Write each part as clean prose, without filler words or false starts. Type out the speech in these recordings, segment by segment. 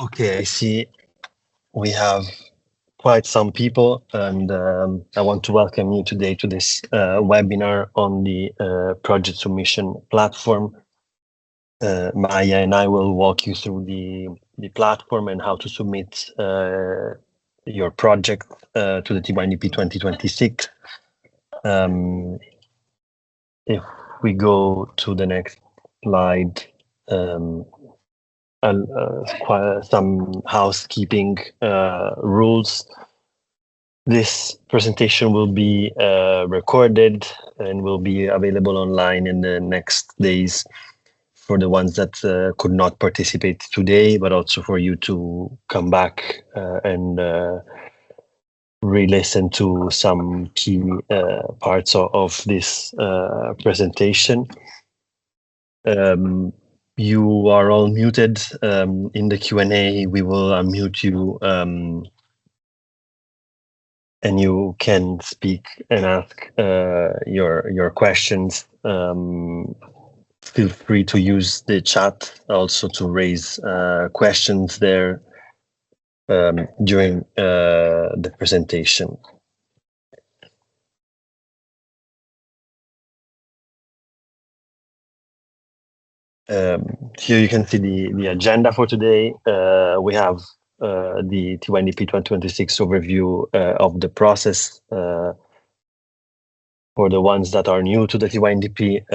Okay, I see we have quite some people, and I want to welcome you today to this webinar on the project submission platform. Maya and I will walk you through the platform and how to submit your project to the TYNDP 2026. If we go to the next slide, some housekeeping rules. This presentation will be recorded and will be available online in the next days for the ones that could not participate today, but also for you to come back and re-listen to some key parts of this presentation. You are all muted. In the Q&A, we will unmute you and you can speak and ask your questions. Feel free to use the chat also to raise questions there during the presentation. Here you can see the agenda for today. We have the TYNDP 2026 overview of the process for the ones that are new to the TYNDP.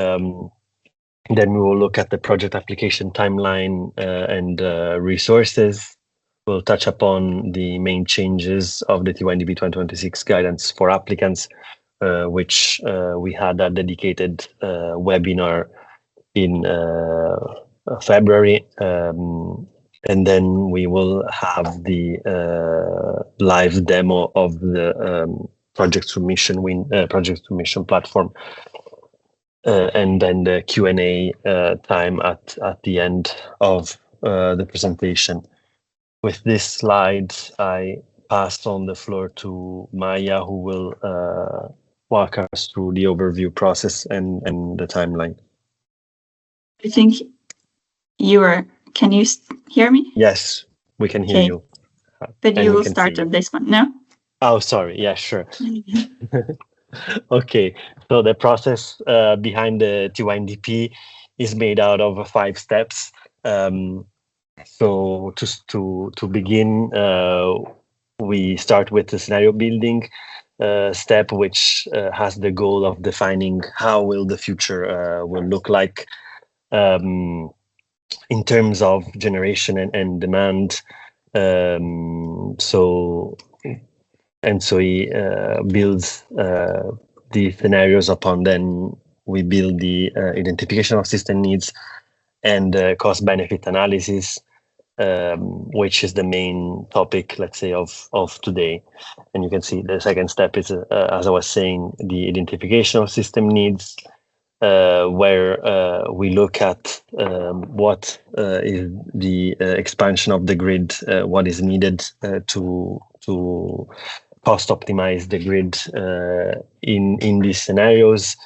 Then we will look at the project application timeline and resources. We'll touch upon the main changes of the TYNDP 2026 guidance for applicants, which we had a dedicated webinar in February. And then we will have the live demo of the project submission platform, and then the Q&A time at the end of the presentation. With this slide, I pass on the floor to Maya, who will walk us through the overview process and the timeline. I think can you hear me? Yes, we can hear you. But you will start on this one, no? Oh, sorry. Yeah, sure. Okay, so the process behind the TYNDP is made out of 5 steps. So to begin, we start with the scenario building step, which has the goal of defining how will the future will look like in terms of generation and demand. So ENTSO-E builds the scenarios. Upon then we build the identification of system needs and cost benefit analysis, which is the main topic, let's say, of today. And you can see the second step is, as I was saying, the identification of system needs, where we look at what is the expansion of the grid, what is needed to cost optimize the grid in these scenarios.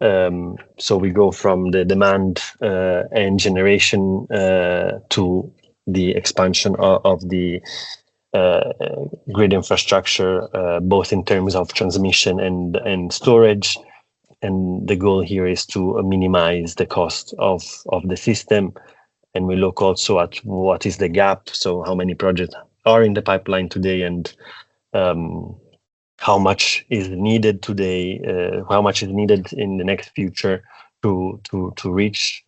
So we go from the demand and generation to the expansion of the grid infrastructure, both in terms of transmission and storage. And the goal here is to minimize the cost of the system. And we look also at what is the gap, so how many projects are in the pipeline today, and how much is needed today, how much is needed in the next future to reach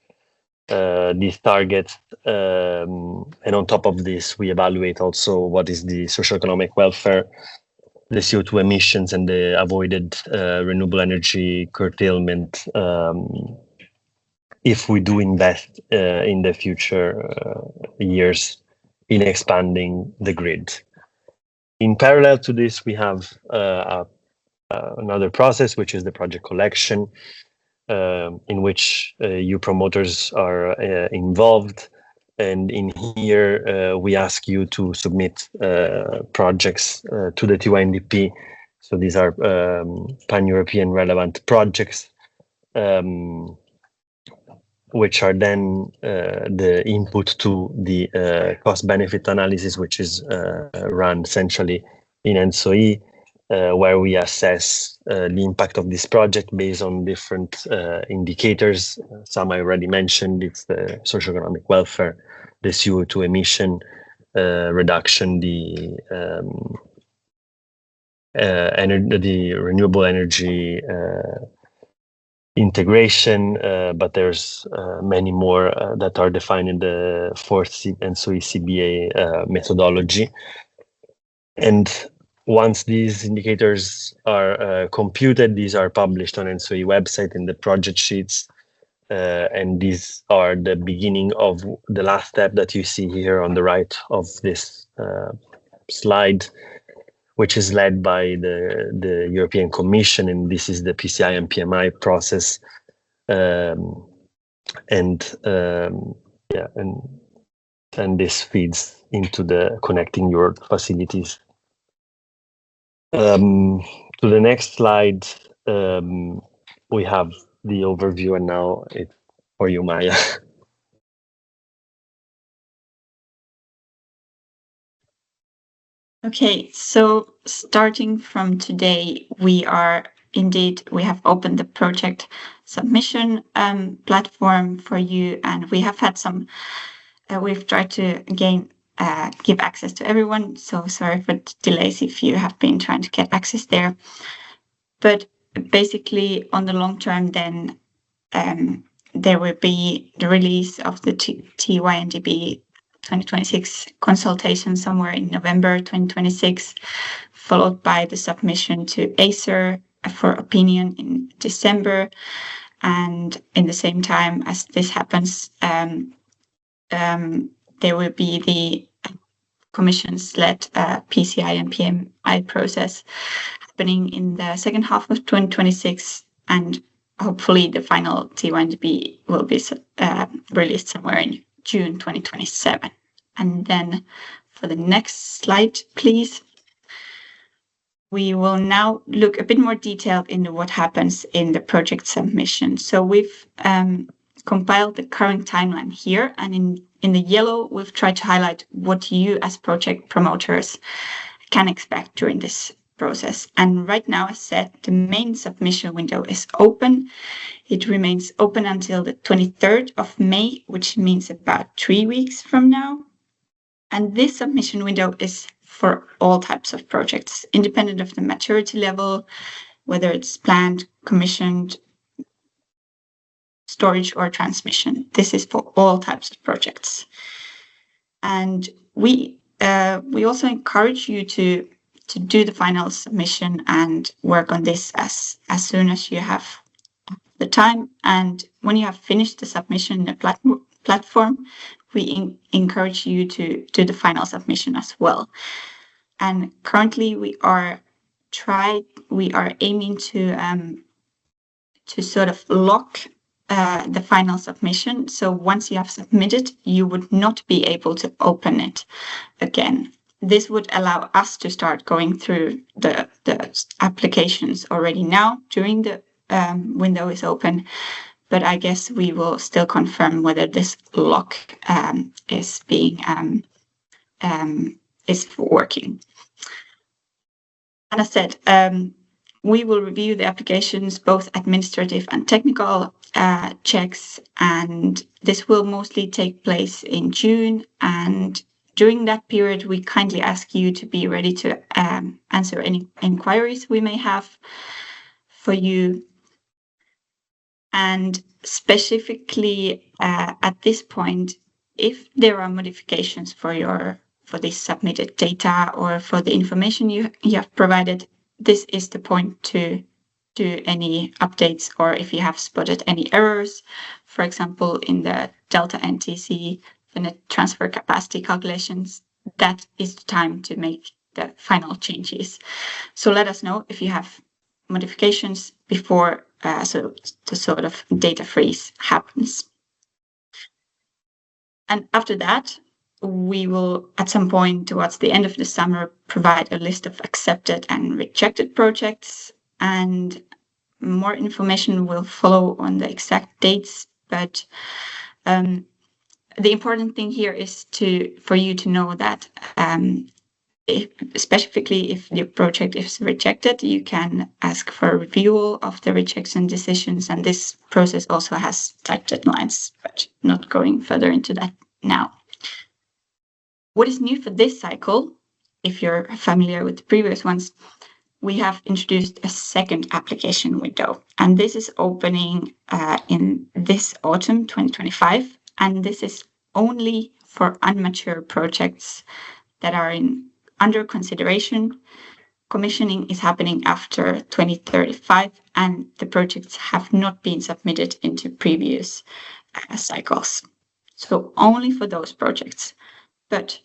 these targets. And on top of this, we evaluate also what is the socioeconomic welfare, the CO2 emissions, and the avoided renewable energy curtailment if we do invest in the future years in expanding the grid. In parallel to this, we have another process, which is the project collection, in which you promoters are involved. And in here, we ask you to submit projects to the TYNDP. So these are pan-European relevant projects. which are then the input to the cost-benefit analysis, which is run centrally in ENTSO-E, where we assess the impact of this project based on different indicators. Some I already mentioned. It's the socioeconomic welfare, the CO2 emission reduction, the renewable energy integration, but there's many more that are defined in the fourth ENTSO-E CBA methodology. And once these indicators are computed, these are published on ENTSO-E website in the project sheets. And these are the beginning of the last step that you see here on the right of this slide, which is led by the European Commission, and this is the PCI and PMI process. And this feeds into the Connecting Europe facilities. To the next slide, we have the overview, and now it's for you, Maya. Okay, so starting from today, we have opened the project submission platform for you, and we have had some, we've tried to again give access to everyone, so sorry for delays if you have been trying to get access there. But basically, on the long term, then there will be the release of the TYNDP 2026 consultation somewhere in November 2026, followed by the submission to ACER for opinion in December. And in the same time as this happens, there will be the Commission's-led PCI and PMI process happening in the second half of 2026, and hopefully the final TYNDP will be released somewhere in June 2027. And then for the next slide, please. We will now look a bit more detailed into what happens in the project submission. So we've compiled the current timeline here, and in the yellow, we've tried to highlight what you as project promoters can expect during this process. And right now, as said, the main submission window is open. It remains open until the 23rd of May, which means about 3 weeks from now. And this submission window is for all types of projects, independent of the maturity level, whether it's planned, commissioned, storage, or transmission. This is for all types of projects. And we also encourage you to do the final submission and work on this as soon as you have the time. And when you have finished the submission in the platform, we encourage you to do the final submission as well. And currently we are aiming to sort of lock the final submission. So once you have submitted, you would not be able to open it again. This would allow us to start going through the applications already now during the window is open. But I guess we will still confirm whether this lock is being is working. And as said, we will review the applications, both administrative and technical checks, and this will mostly take place in June. And during that period, we kindly ask you to be ready to answer any inquiries we may have for you. And specifically at this point, if there are modifications for this submitted data or for the information you have provided, this is the point to do any updates, or if you have spotted any errors, for example, in the delta NTC, the net transfer capacity calculations, that is the time to make the final changes. So let us know if you have modifications before so the sort of data freeze happens. And after that, we will, at some point towards the end of the summer, provide a list of accepted and rejected projects, and more information will follow on the exact dates but the important thing here is for you to know that specifically if your project is rejected, you can ask for a review of the rejection decisions, and this process also has tight deadlines, but not going further into that now. What is new for this cycle, if you're familiar with the previous ones, we have introduced a second application window, and this is opening in this autumn 2025, and this is only for unmature projects that are under consideration. Commissioning is happening after 2035, and the projects have not been submitted into previous cycles. So only for those projects. But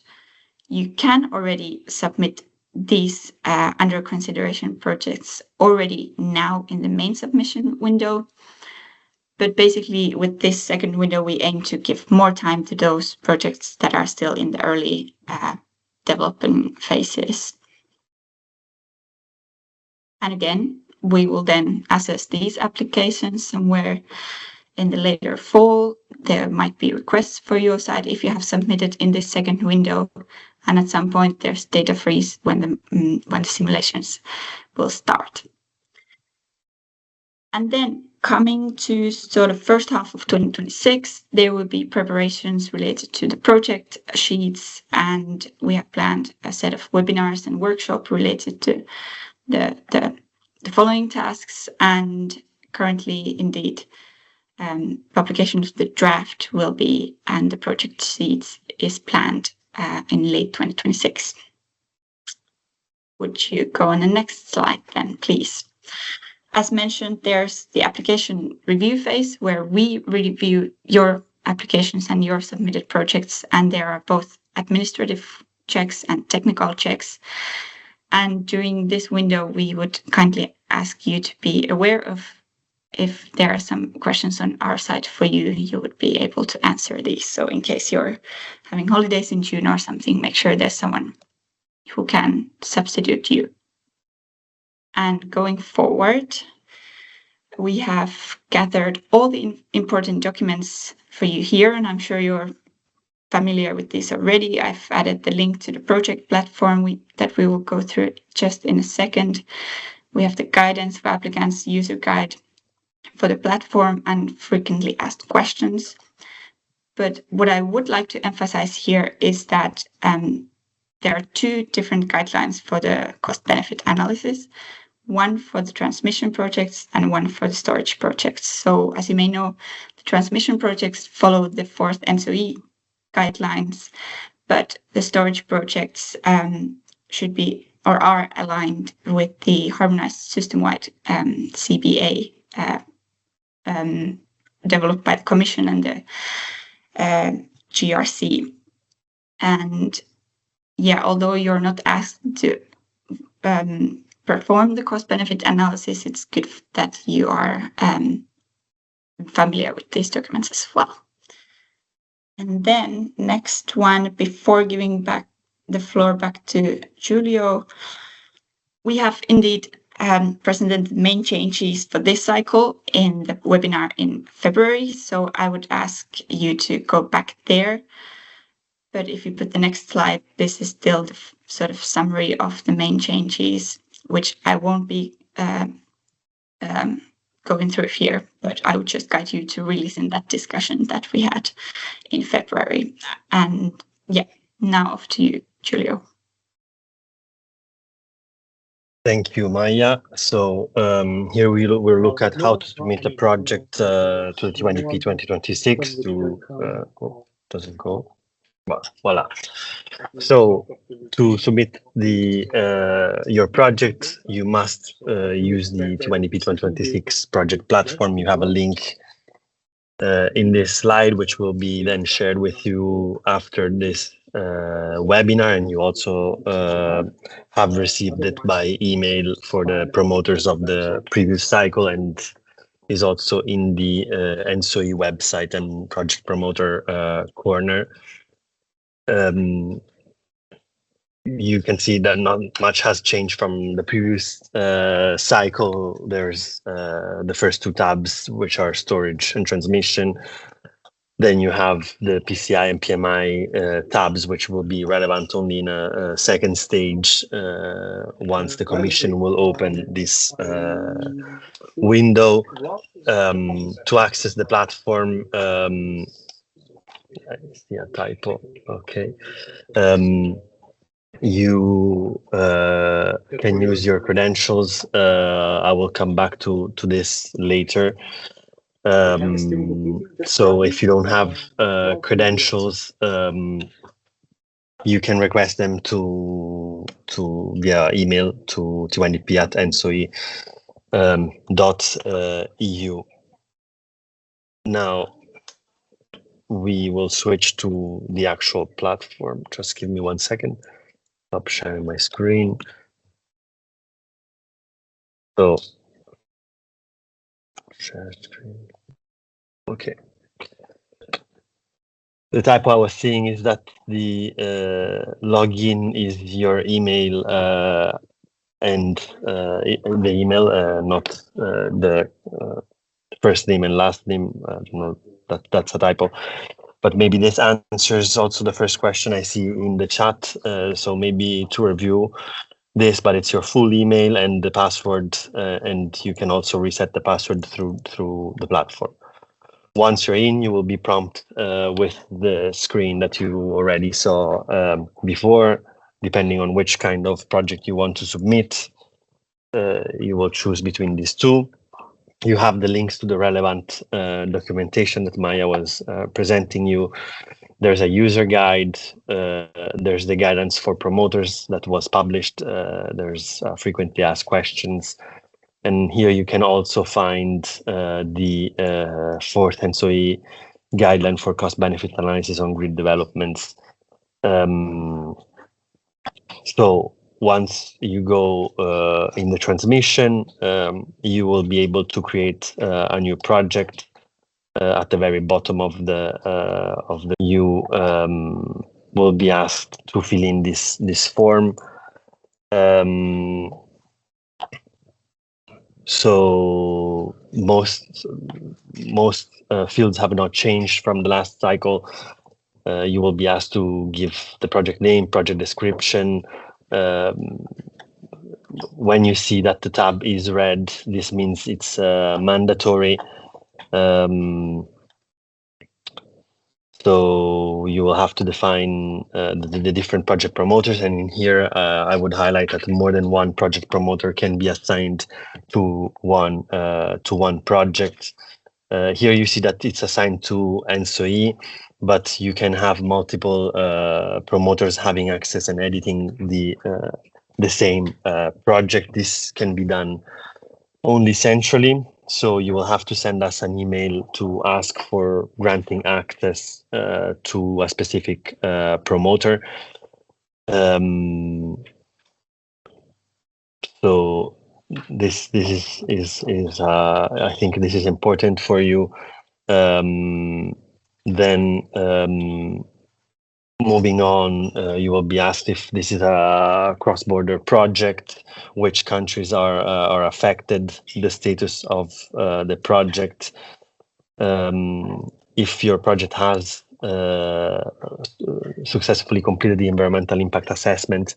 you can already submit these under consideration projects already now in the main submission window. But basically, with this second window, we aim to give more time to those projects that are still in the early development phases. And again, we will then assess these applications somewhere in the later fall. There might be requests for your side if you have submitted in this second window, and at some point there's data freeze when the simulations will start. And then coming to sort of first half of 2026, there will be preparations related to the project sheets, and we have planned a set of webinars and workshops related to the following tasks. And currently, indeed, publication of the draft will be, and the project sheets is planned in late 2026. Would you go on the next slide then, please? As mentioned, there's the application review phase where we review your applications and your submitted projects, and there are both administrative checks and technical checks. And during this window, we would kindly ask you to be aware of if there are some questions on our side for you, you would be able to answer these. So in case you're having holidays in June or something, make sure there's someone who can substitute you. And going forward, we have gathered all the important documents for you here, and I'm sure you're familiar with this already. I've added the link to the project platform that we will go through just in a second. We have the guidance for applicants, user guide for the platform, and frequently asked questions. But what I would like to emphasize here is that there are two different guidelines for the cost-benefit analysis, one for the transmission projects and one for the storage projects. So as you may know, the transmission projects follow the fourth ENTSO-E guidelines, but the storage projects should be or are aligned with the harmonized system-wide CBA developed by the Commission and the GRC. And yeah, although you're not asked to perform the cost-benefit analysis, it's good that you are familiar with these documents as well. And then next one, before giving back the floor back to Julio, we have indeed presented the main changes for this cycle in the webinar in February. So I would ask you to go back there. But if you put the next slide, this is still the sort of summary of the main changes, which I won't be going through here, but I would just guide you to re-listen that discussion that we had in February. And yeah, now off to you, Julio. Thank you, Maya. So here we'll look at how to submit a project to the TYNDP 2026 doesn't go. Well, voila. So to submit your project, you must use the TYNDP 2026 project platform. You have a link in this slide, which will be then shared with you after this webinar, and you also have received it by email for the promoters of the previous cycle, and is also in the ENTSO-E website and project promoter corner. you can see that not much has changed from the previous cycle. There's the first two tabs, which are storage and transmission. Then you have the PCI and PMI tabs, which will be relevant only in a second stage once the Commission will open this window to access the platform. I see a typo. Okay. You can use your credentials. I will come back to this later. So if you don't have credentials, you can request them to via email to TYNDP at ENTSO-E.eu. Now we will switch to the actual platform. Just give me 1 second. Stop sharing my screen. So share screen. Okay. The typo I was seeing is that the login is your email and the email, not the first name and last name. I don't know, that's a typo. But maybe this answers also the first question I see in the chat. So maybe to review this, but it's your full email and the password, and you can also reset the password through the platform. Once you're in, you will be prompted with the screen that you already saw before. Depending on which kind of project you want to submit, you will choose between these two. You have the links to the relevant documentation that Maya was presenting you. There's a user guide. There's the guidance for promoters that was published. There's frequently asked questions. And here you can also find the fourth ENTSO-E guideline for cost-benefit analysis on grid developments. So once you go in the transmission, you will be able to create a new project. At the very bottom of the you will be asked to fill in this form. So most fields have not changed from the last cycle. You will be asked to give the project name, project description. When you see that the tab is red, this means it's mandatory. So you will have to define the different project promoters, and in here I would highlight that more than one project promoter can be assigned to one project. Here you see that it's assigned to ENTSO-E, but you can have multiple promoters having access and editing the same project. This can be done only centrally. So you will have to send us an email to ask for granting access to a specific promoter. So this is I think this is important for you. Then moving on, you will be asked if this is a cross-border project, which countries are affected, the status of the project, if your project has successfully completed the environmental impact assessment,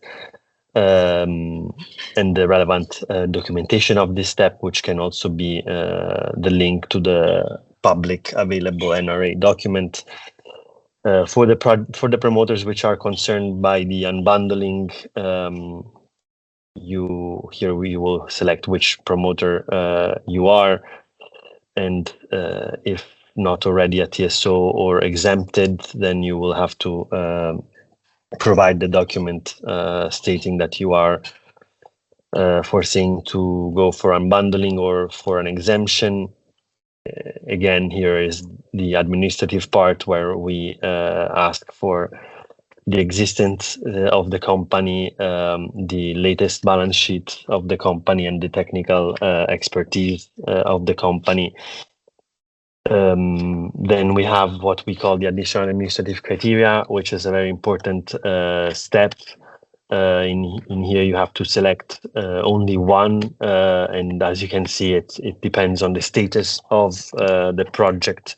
and the relevant documentation of this step, which can also be the link to the public available NRA document. For the promoters which are concerned by the unbundling, we will select which promoter you are, and if not already a TSO or exempted, then you will have to provide the document stating that you are foreseeing to go for unbundling or for an exemption. Again, here is the administrative part where we ask for the existence of the company, the latest balance sheet of the company, and the technical expertise of the company. Then we have what we call the additional administrative criteria, which is a very important step. In here, you have to select only one, and as you can see, it depends on the status of the project.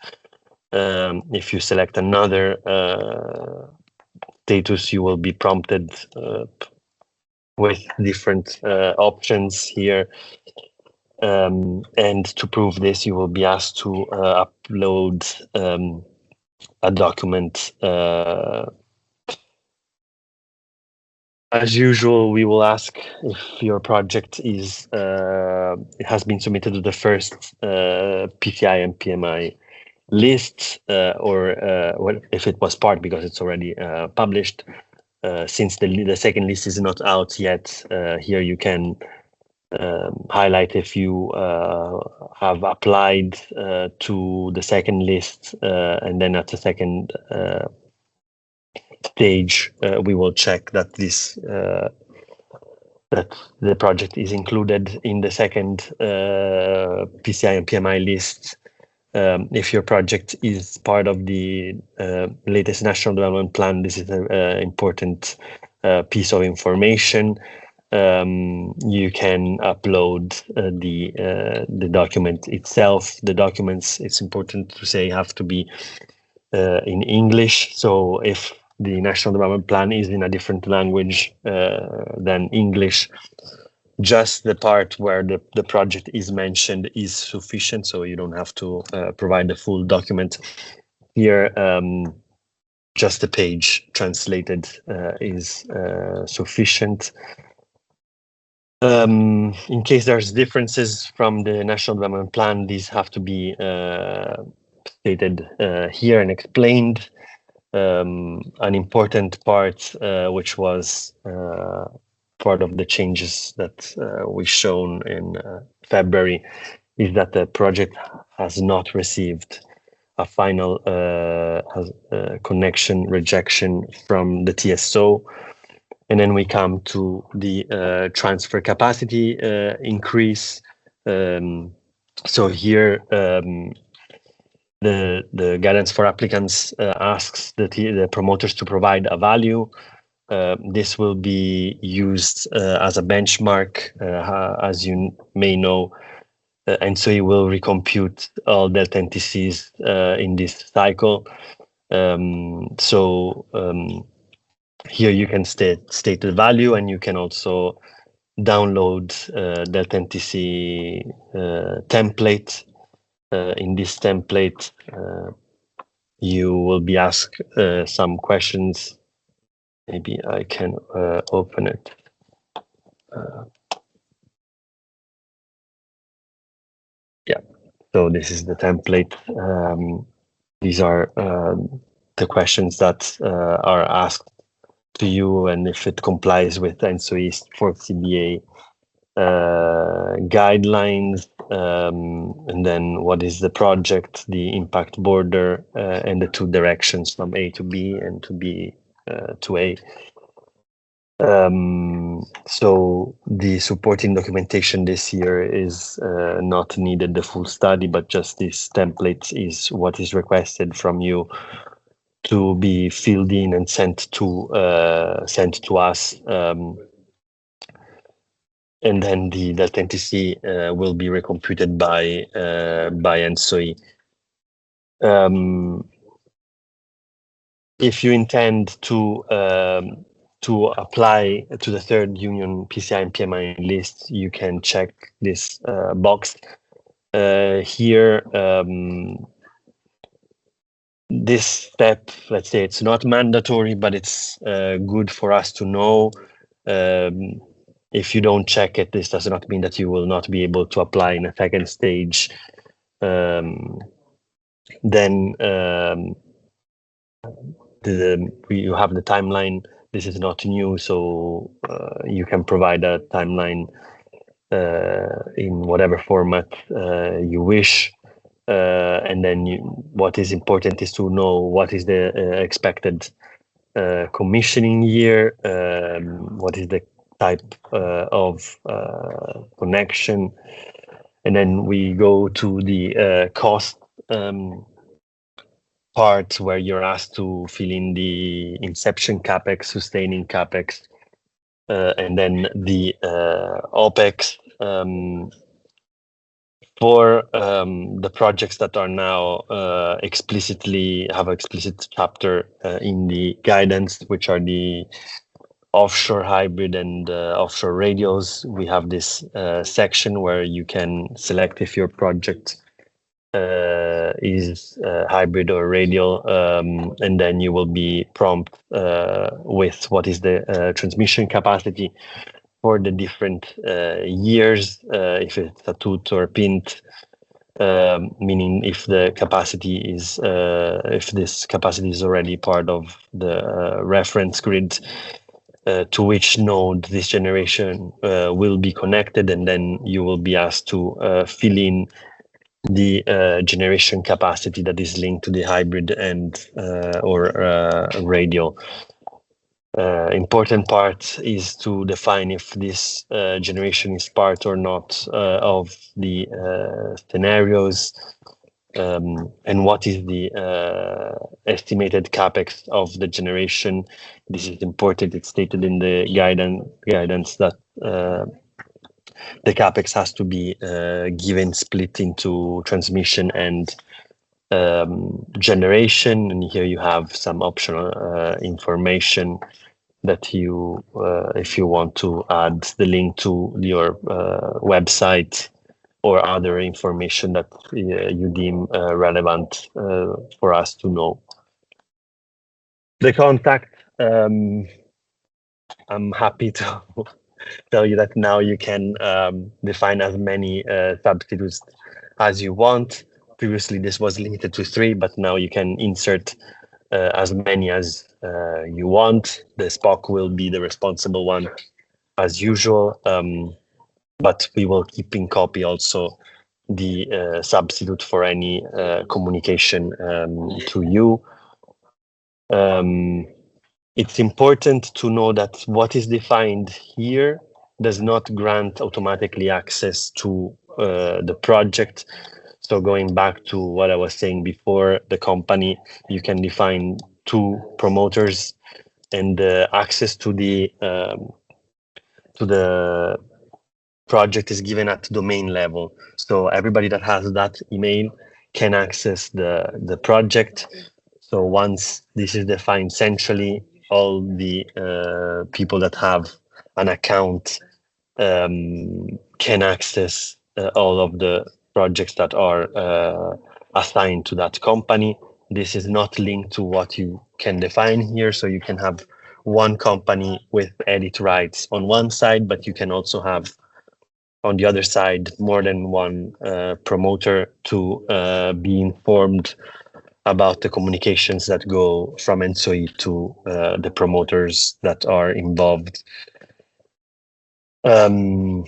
If you select another status, you will be prompted with different options here. And to prove this, you will be asked to upload a document. As usual, we will ask if your project has been submitted to the first PCI and PMI list, or if it was part, because it's already published. Since the second list is not out yet, here you can highlight if you have applied to the second list, and then at the second stage, we will check that that the project is included in the second PCI and PMI list. If your project is part of the latest National Development Plan, this is an important piece of information. You can upload the document itself. The documents, it's important to say, have to be in English. So if the National Development Plan is in a different language than English, just the part where the project is mentioned is sufficient. So you don't have to provide the full document. Here, just the page translated is sufficient. In case there's differences from the National Development Plan, these have to be stated here and explained. An important part, which was part of the changes that we've shown in February, is that the project has not received a final connection rejection from the TSO. And then we come to the transfer capacity increase. So here, the guidance for applicants asks the promoters to provide a value. This will be used as a benchmark, as you may know, and so it will recompute all delta NTCs in this cycle. Here you can state the value, and you can also download delta NTC template. In this template, you will be asked some questions. Maybe I can open it. Yeah, so this is the template. These are the questions that are asked to you, and if it complies with ENTSO-E for CBA guidelines, and then what is the project, the impact border, and the two directions from A to B and to B to A. So the supporting documentation this year is not needed, the full study, but just this template is what is requested from you to be filled in and sent to us. And then the delta NTC will be recomputed by ENTSO-E. If you intend to apply to the third union PCI and PMI list, you can check this box here. This step, let's say, it's not mandatory, but it's good for us to know. If you don't check it, this does not mean that you will not be able to apply in a second stage. Then you have the timeline. This is not new, so you can provide a timeline in whatever format you wish. And then what is important is to know what is the expected commissioning year, what is the type of connection, and then we go to the cost part, where you're asked to fill in the inception capex, sustaining capex, and then the OPEX for the projects that are now explicitly have an explicit chapter in the guidance, which are the offshore hybrid and offshore radios. We have this section where you can select if your project is hybrid or radial, and then you will be prompted with what is the transmission capacity for the different years, if it's a tooth or pint, meaning if the capacity is if this capacity is already part of the reference grid, to which node this generation will be connected, and then you will be asked to fill in the generation capacity that is linked to the hybrid and or radial. Important part is to define if this generation is part or not of the scenarios, and what is the estimated capex of the generation. This is important. It's stated in the guidance that the capex has to be given split into transmission and generation. And here you have some optional information that you, if you want to add the link to your website or other information that you deem relevant for us to know. The contact, I'm happy to tell you that now you can define as many substitutes as you want. Previously, this was limited to 3, but now you can insert as many as you want. The SPOC will be the responsible one as usual, but we will keep in copy also the substitute for any communication to you. It's important to know that what is defined here does not grant automatically access to the project. So going back to what I was saying before, the company, you can define 2 promoters, and access to the project is given at domain level. So everybody that has that email can access the project. So once this is defined centrally, all the people that have an account can access all of the projects that are assigned to that company. This is not linked to what you can define here. So you can have one company with edit rights on one side, but you can also have on the other side more than one promoter to be informed about the communications that go from ENTSO-E to the promoters that are involved in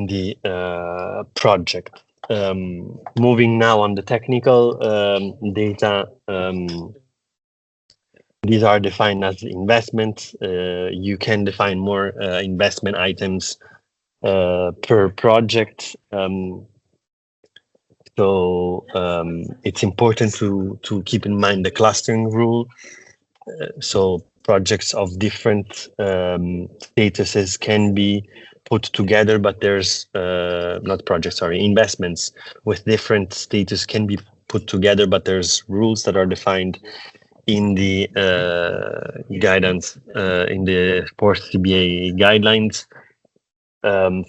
the project. Moving now on the technical data, these are defined as investments. You can define more investment items per project. So it's important to keep in mind the clustering rule. So projects of different statuses can be put together, but there's investments with different status can be put together, but there's rules that are defined in the guidance, in the 4th CBA guidelines.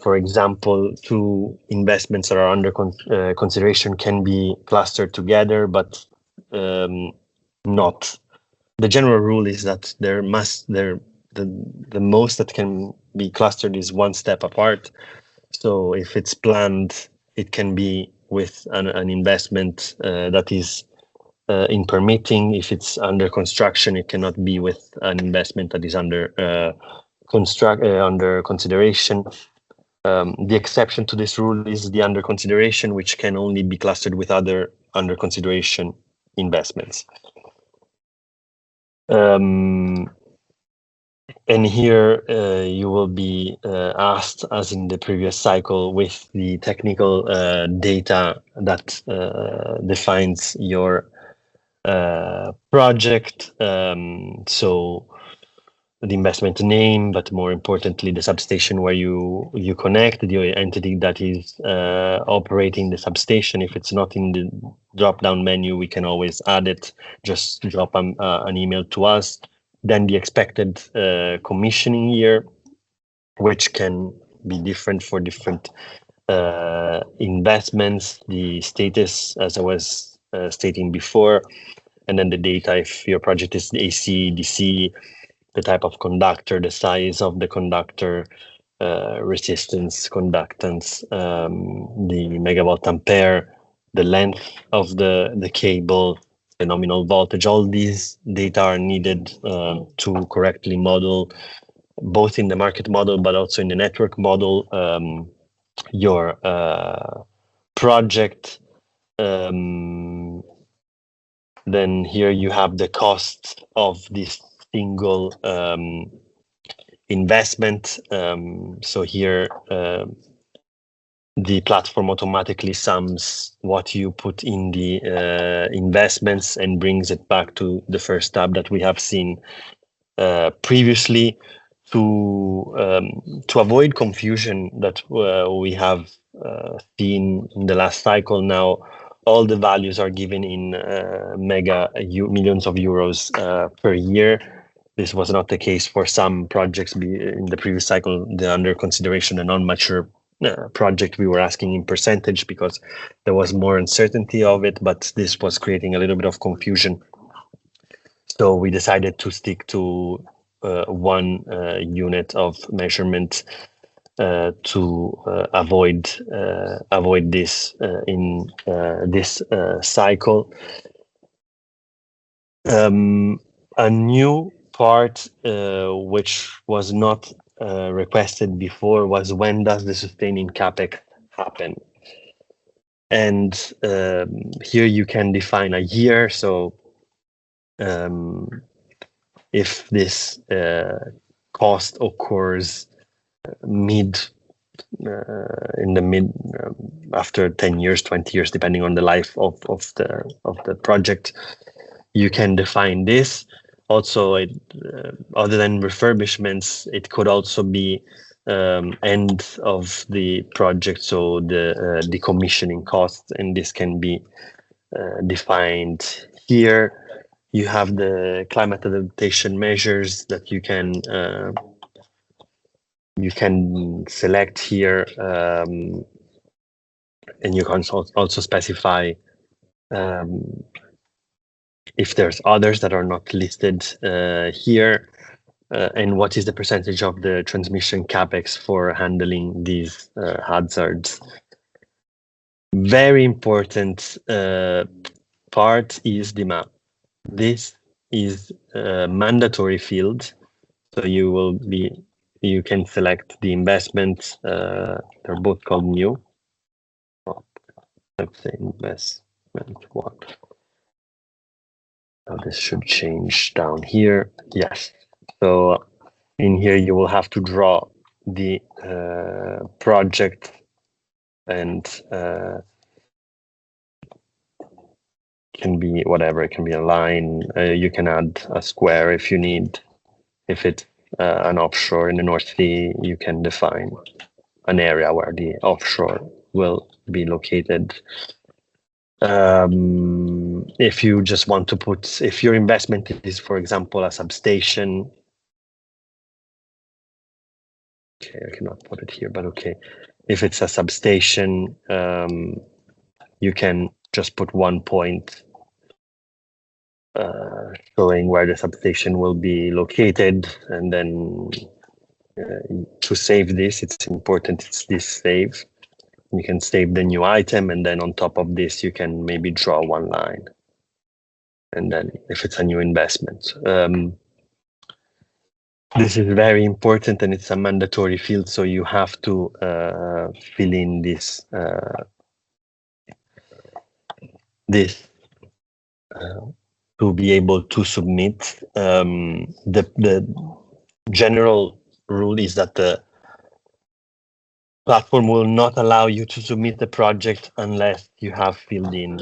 For example, 2 investments that are under consideration can be clustered together, but not. The general rule is that the most that can be clustered is 1 step apart. So if it's planned, it can be with an investment that is in permitting. If it's under construction, it cannot be with an investment that is under consideration. The exception to this rule is the under consideration, which can only be clustered with other under consideration investments. And here you will be asked, as in the previous cycle, with the technical data that defines your project. So the investment name, but more importantly, the substation where you connect, the entity that is operating the substation. If it's not in the drop-down menu, we can always add it. Just drop an email to us. Then the expected commissioning year, which can be different for different investments, the status, as I was stating before, and then the data if your project is AC, DC, the type of conductor, the size of the conductor, resistance, conductance, the megawatt ampere, the length of the cable, the nominal voltage. All these data are needed to correctly model, both in the market model but also in the network model, your project. Then here you have the cost of this single investment. So here the platform automatically sums what you put in the investments and brings it back to the first tab that we have seen previously, to avoid confusion that we have seen in the last cycle. Now all the values are given in millions of euros per year. This was not the case for some projects in the previous cycle. The under consideration, the non-mature project, we were asking in percentage because there was more uncertainty of it, but this was creating a little bit of confusion. So we decided to stick to one unit of measurement to avoid this in this cycle. A new part which was not requested before was, when does the sustaining capex happen? And here you can define a year. So if this cost occurs after 10 years, 20 years, depending on the life of the project, you can define this. Also, other than refurbishments, it could also be end of the project, so the decommissioning costs, and this can be defined here. You have the climate adaptation measures that you can select here, and you can also specify if there's others that are not listed here, and what is the percentage of the transmission capex for handling these hazards. Very important part is the map. This is a mandatory field, so you can select the investment. They're both called new. Let's say investment one. Now this should change down here. Yes. So in here you will have to draw the project, and can be whatever. It can be a line. You can add a square if you need. If it's an offshore in the North Sea, you can define an area where the offshore will be located. If you just want to put, if your investment is, for example, a substation. Okay, I cannot put it here, but okay. If it's a substation, you can just put 1 point showing where the substation will be located, and then to save this, it's important, it's this save. You can save the new item, and then on top of this, you can maybe draw one line. And then if it's a new investment. This is very important, and it's a mandatory field, so you have to fill in this to be able to submit. The general rule is that the platform will not allow you to submit the project unless you have filled in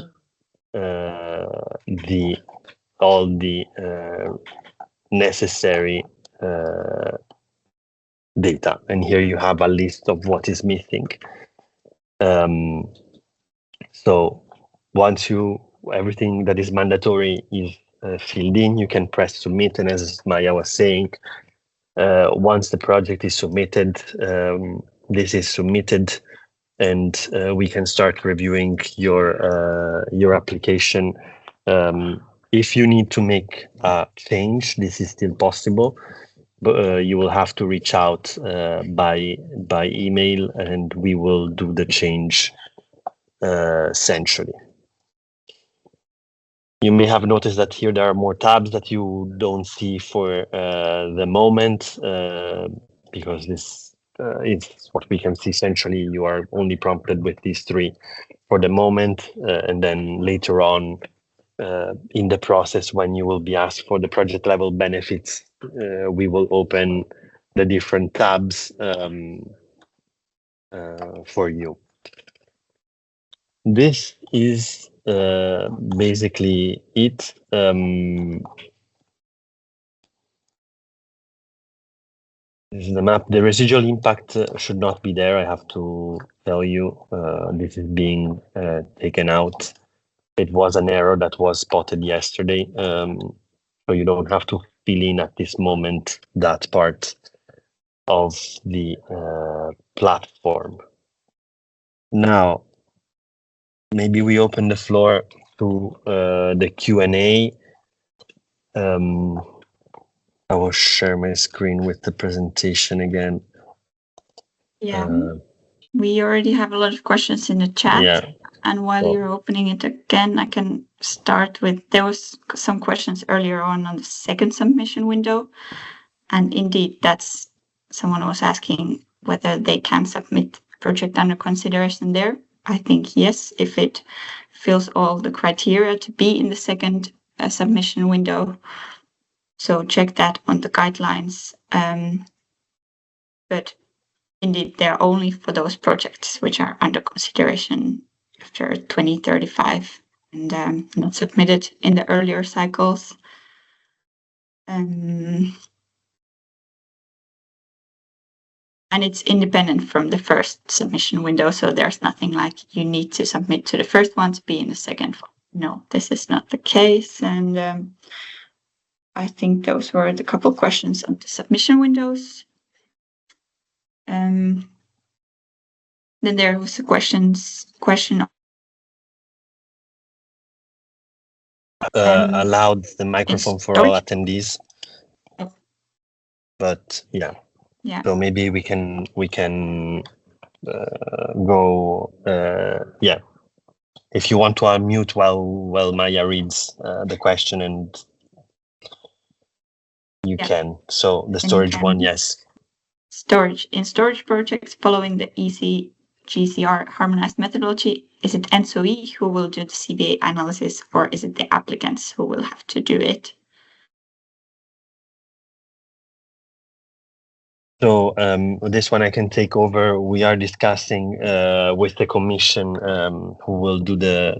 all the necessary data. And here you have a list of what is missing. So once everything that is mandatory is filled in, you can press submit. And as Maya was saying, once the project is submitted, this is submitted, and we can start reviewing your application. If you need to make a change, this is still possible, but you will have to reach out by email, and we will do the change centrally. You may have noticed that here there are more tabs that you don't see for the moment, because this is what we can see centrally. You are only prompted with these three for the moment, and then later on in the process, when you will be asked for the project level benefits, we will open the different tabs for you. This is basically it. This is the map. The residual impact should not be there. I have to tell you, this is being taken out. It was an error that was spotted yesterday, so you don't have to fill in at this moment that part of the platform. Now, maybe we open the floor to the Q&A. I will share my screen with the presentation again. Yeah, we already have a lot of questions in the chat. Yeah. And while you're opening it again, I can start with, there was some questions earlier on the second submission window. And indeed, that's someone was asking whether they can submit project under consideration there. I think yes, if it fills all the criteria to be in the second submission window. So check that on the guidelines. But indeed, they're only for those projects which are under consideration after 2035 and not submitted in the earlier cycles. And it's independent from the first submission window, so there's nothing like you need to submit to the first one to be in the second. No, this is not the case. And I think those were the couple questions on the submission windows. Then there was a question. Allowed the microphone for all attendees. But yeah. So maybe we can go. Yeah. If you want to unmute while Maya reads the question, and you can. So the storage one, yes. In storage projects following the EC GCR harmonized methodology, is it ENTSO-E who will do the CBA analysis, or is it the applicants who will have to do it? So this one I can take over. We are discussing with the commission who will do the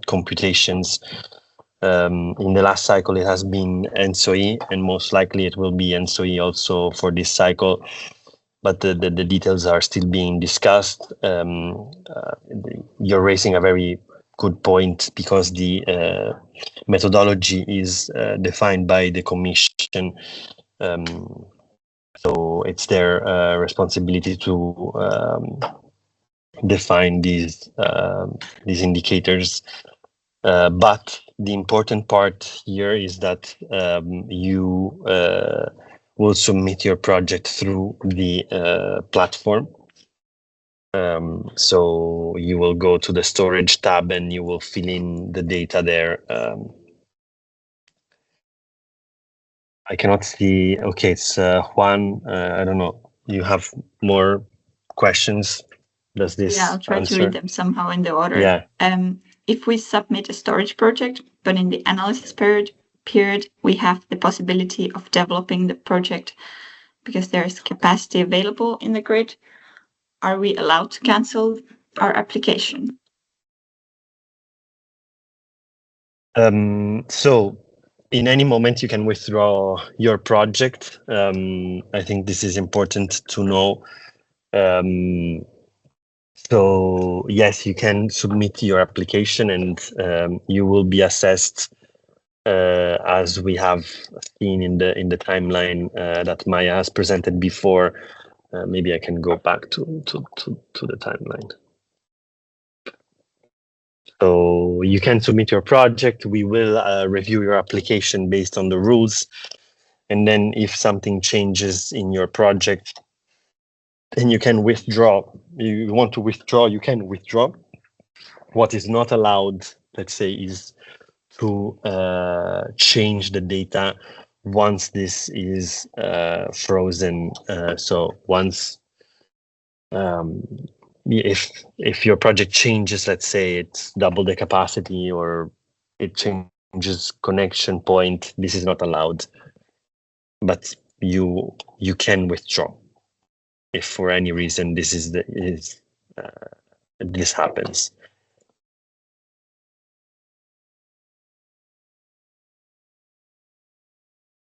computations. In the last cycle, it has been ENTSO-E, and most likely it will be ENTSO-E also for this cycle. But the details are still being discussed. You're raising a very good point, because the methodology is defined by the commission. So it's their responsibility to define these indicators. But the important part here is that you will submit your project through the platform. So you will go to the storage tab and you will fill in the data there. I cannot see. Okay, it's Juan. I don't know. You have more questions? Does this I'll try answer? to read them somehow in the order. Yeah. If we submit a storage project, but in the analysis period, we have the possibility of developing the project because there is capacity available in the grid, are we allowed to cancel our application? So in any moment you can withdraw your project. I think this is important to know. So yes, you can submit your application, and you will be assessed as we have seen in the timeline that Maya has presented before. Maybe I can go back to the timeline. So you can submit your project. We will review your application based on the rules. And then if something changes in your project, then you can withdraw. You want to withdraw, you can withdraw. What is not allowed, let's say, is to change the data once this is frozen. So once if your project changes, let's say it's double the capacity or it changes connection point, this is not allowed. But you can withdraw if for any reason this happens.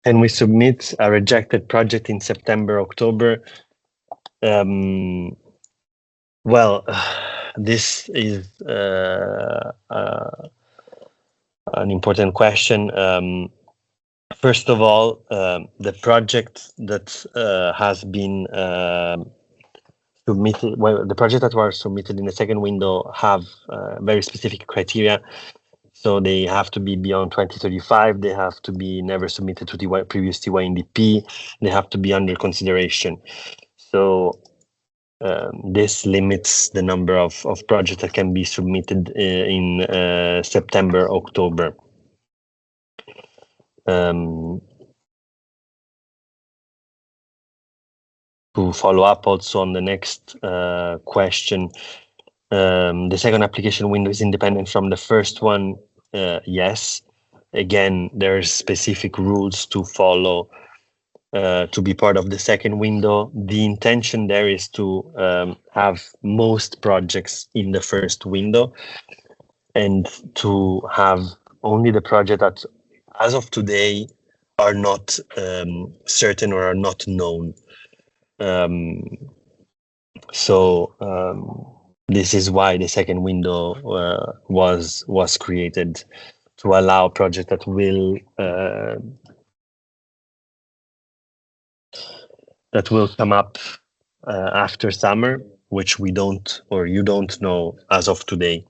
And we submit a rejected project in September, October. Well, this is an important question. First of all, the project that has been submitted, well, the project that were submitted in the second window have very specific criteria. So they have to be beyond 2035. They have to be never submitted to the previous TYNDP. They have to be under consideration. So this limits the number of projects that can be submitted in September, October. To follow up also on the next question, the second application window is independent from the first one. Yes. Again, there's specific rules to follow to be part of the second window. The intention there is to have most projects in the first window and to have only the project that, as of today, are not certain or are not known. This is why the second window was created, to allow projects that will come up after summer, which we don't, or you don't know as of today.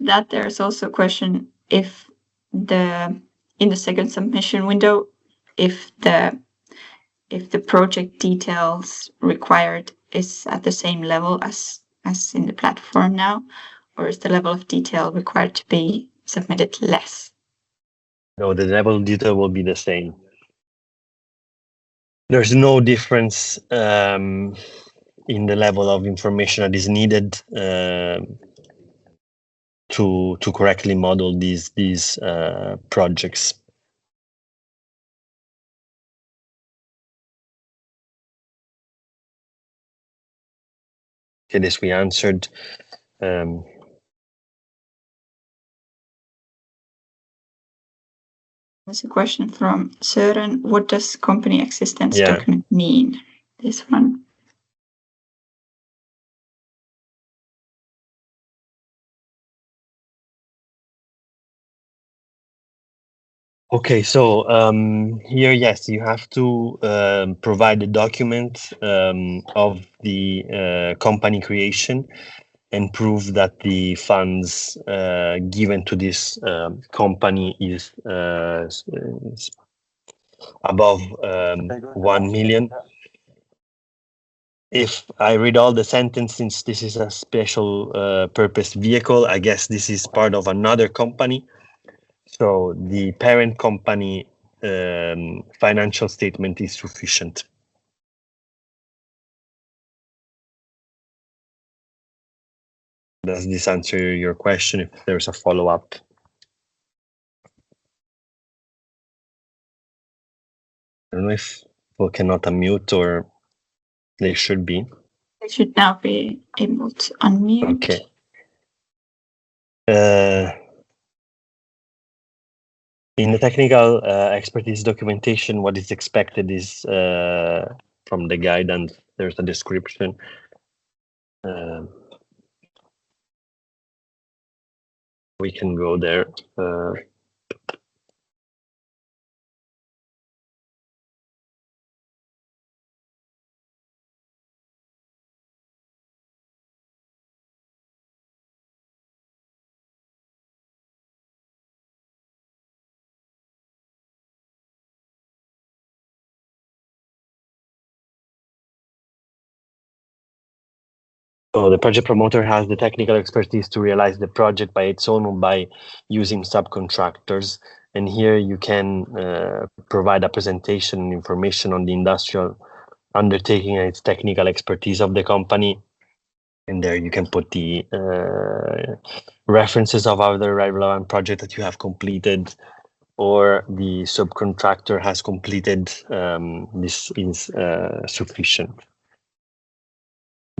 That there's also a question if in the second submission window, if the project details required is at the same level as in the platform now, or is the level of detail required to be submitted less? No, the level of detail will be the same. There's no difference in the level of information that is needed to correctly model these projects. Okay, this we answered. There's a question from Søren. What does company existence document mean? This one. Okay, so here, yes, you have to provide a document of the company creation and prove that the funds given to this company is above 1 million. If I read all the sentence, since this is a special purpose vehicle, I guess this is part of another company. So the parent company financial statement is sufficient. Does this answer your question? If there's a follow-up. I don't know if people cannot unmute, or they should be. They should now be able to unmute. Okay. In the technical expertise documentation, what is expected is from the guidance, there's a description. We can go there. So the project promoter has the technical expertise to realize the project by its own or by using subcontractors. And here you can provide a presentation and information on the industrial undertaking and its technical expertise of the company. And there you can put the references of other relevant project that you have completed or the subcontractor has completed. This is sufficient.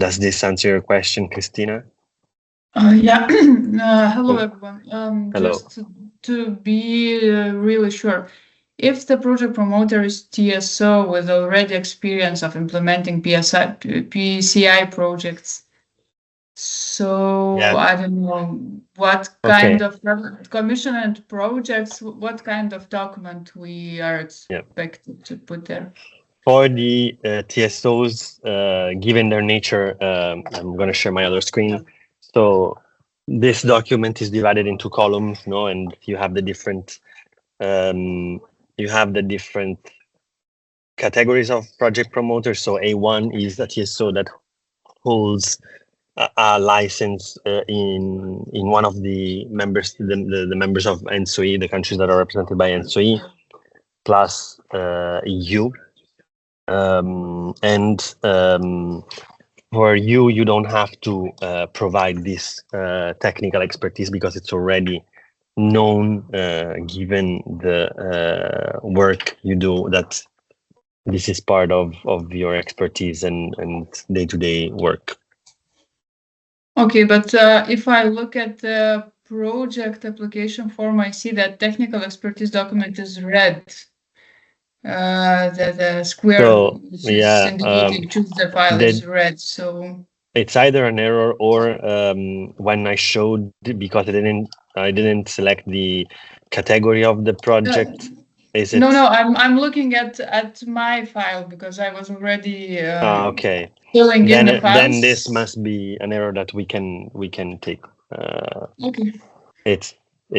Does this answer your question, Christina? Yeah. Hello, everyone. Hello. Just to be really sure, if the project promoter is TSO with already experience of implementing PCI projects, so Yeah. I don't know what kind of commission and projects, what kind of document we are expected to put there. For the TSOs, given their nature, I'm going to share my other screen. So this document is divided into columns, and you have the different categories of project promoters. So A1 is a TSO that holds a license in one of the members, the members of ENTSO-E, the countries that are represented by ENTSO-E, plus EU. For you don't have to provide this technical expertise because it's already known, given the work you do, that this is part of your expertise and day-to-day work. Okay, but if I look at the project application form, I see that technical expertise document is red. The square indicating choose the file is red. So it's either an error or when I showed, because I didn't select the category of the project. Is it? No, I'm looking at my file because I was already okay. filling in the files. Then this must be an error that we can take. Okay. It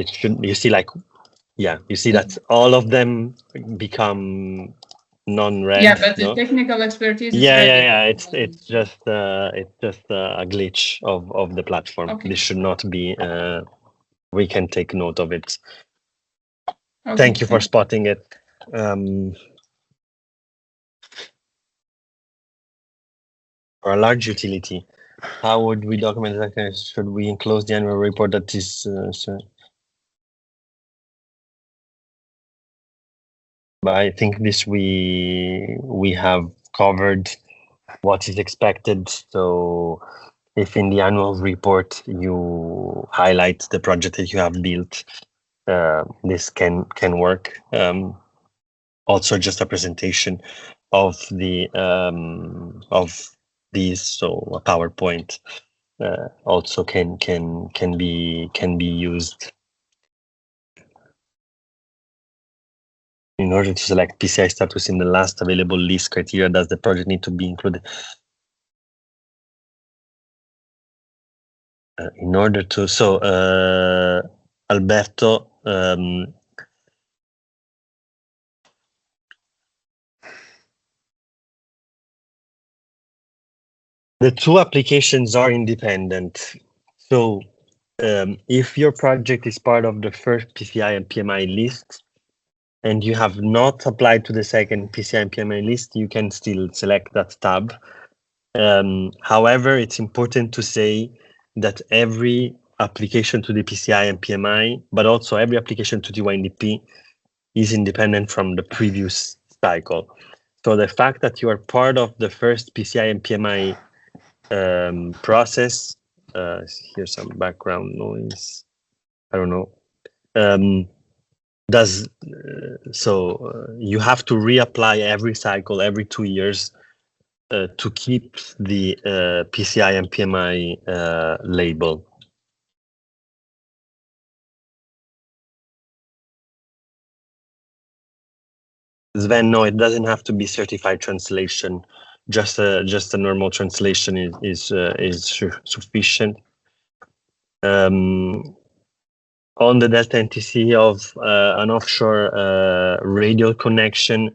should, you see, you see that all of them become non-red. Yeah, but the technical expertise is red. It's just a glitch of the platform. Okay. This should not be. We can take note of it. Okay. Thank you for spotting it. For a large utility, how would we document that? Should we enclose the annual report that is? But I think this we have covered what is expected. So if in the annual report you highlight the project that you have built, this can work. Also, just a presentation of the of these, so a PowerPoint also can be used. In order to select PCI status in the last available list criteria, does the project need to be included? In order to, so Alberto, the two applications are independent. So if your project is part of the first PCI and PMI list, and you have not applied to the second PCI and PMI list, you can still select that tab. However, it's important to say that every application to the PCI and PMI, but also every application to TYNDP is independent from the previous cycle. So the fact that you are part of the first PCI and PMI process, here's some background noise, I don't know. does you have to reapply every cycle, every 2 years, to keep the PCI and PMI label. Sven, no, it doesn't have to be certified translation. Just a normal translation is sufficient. On the delta NTC of an offshore radial connection,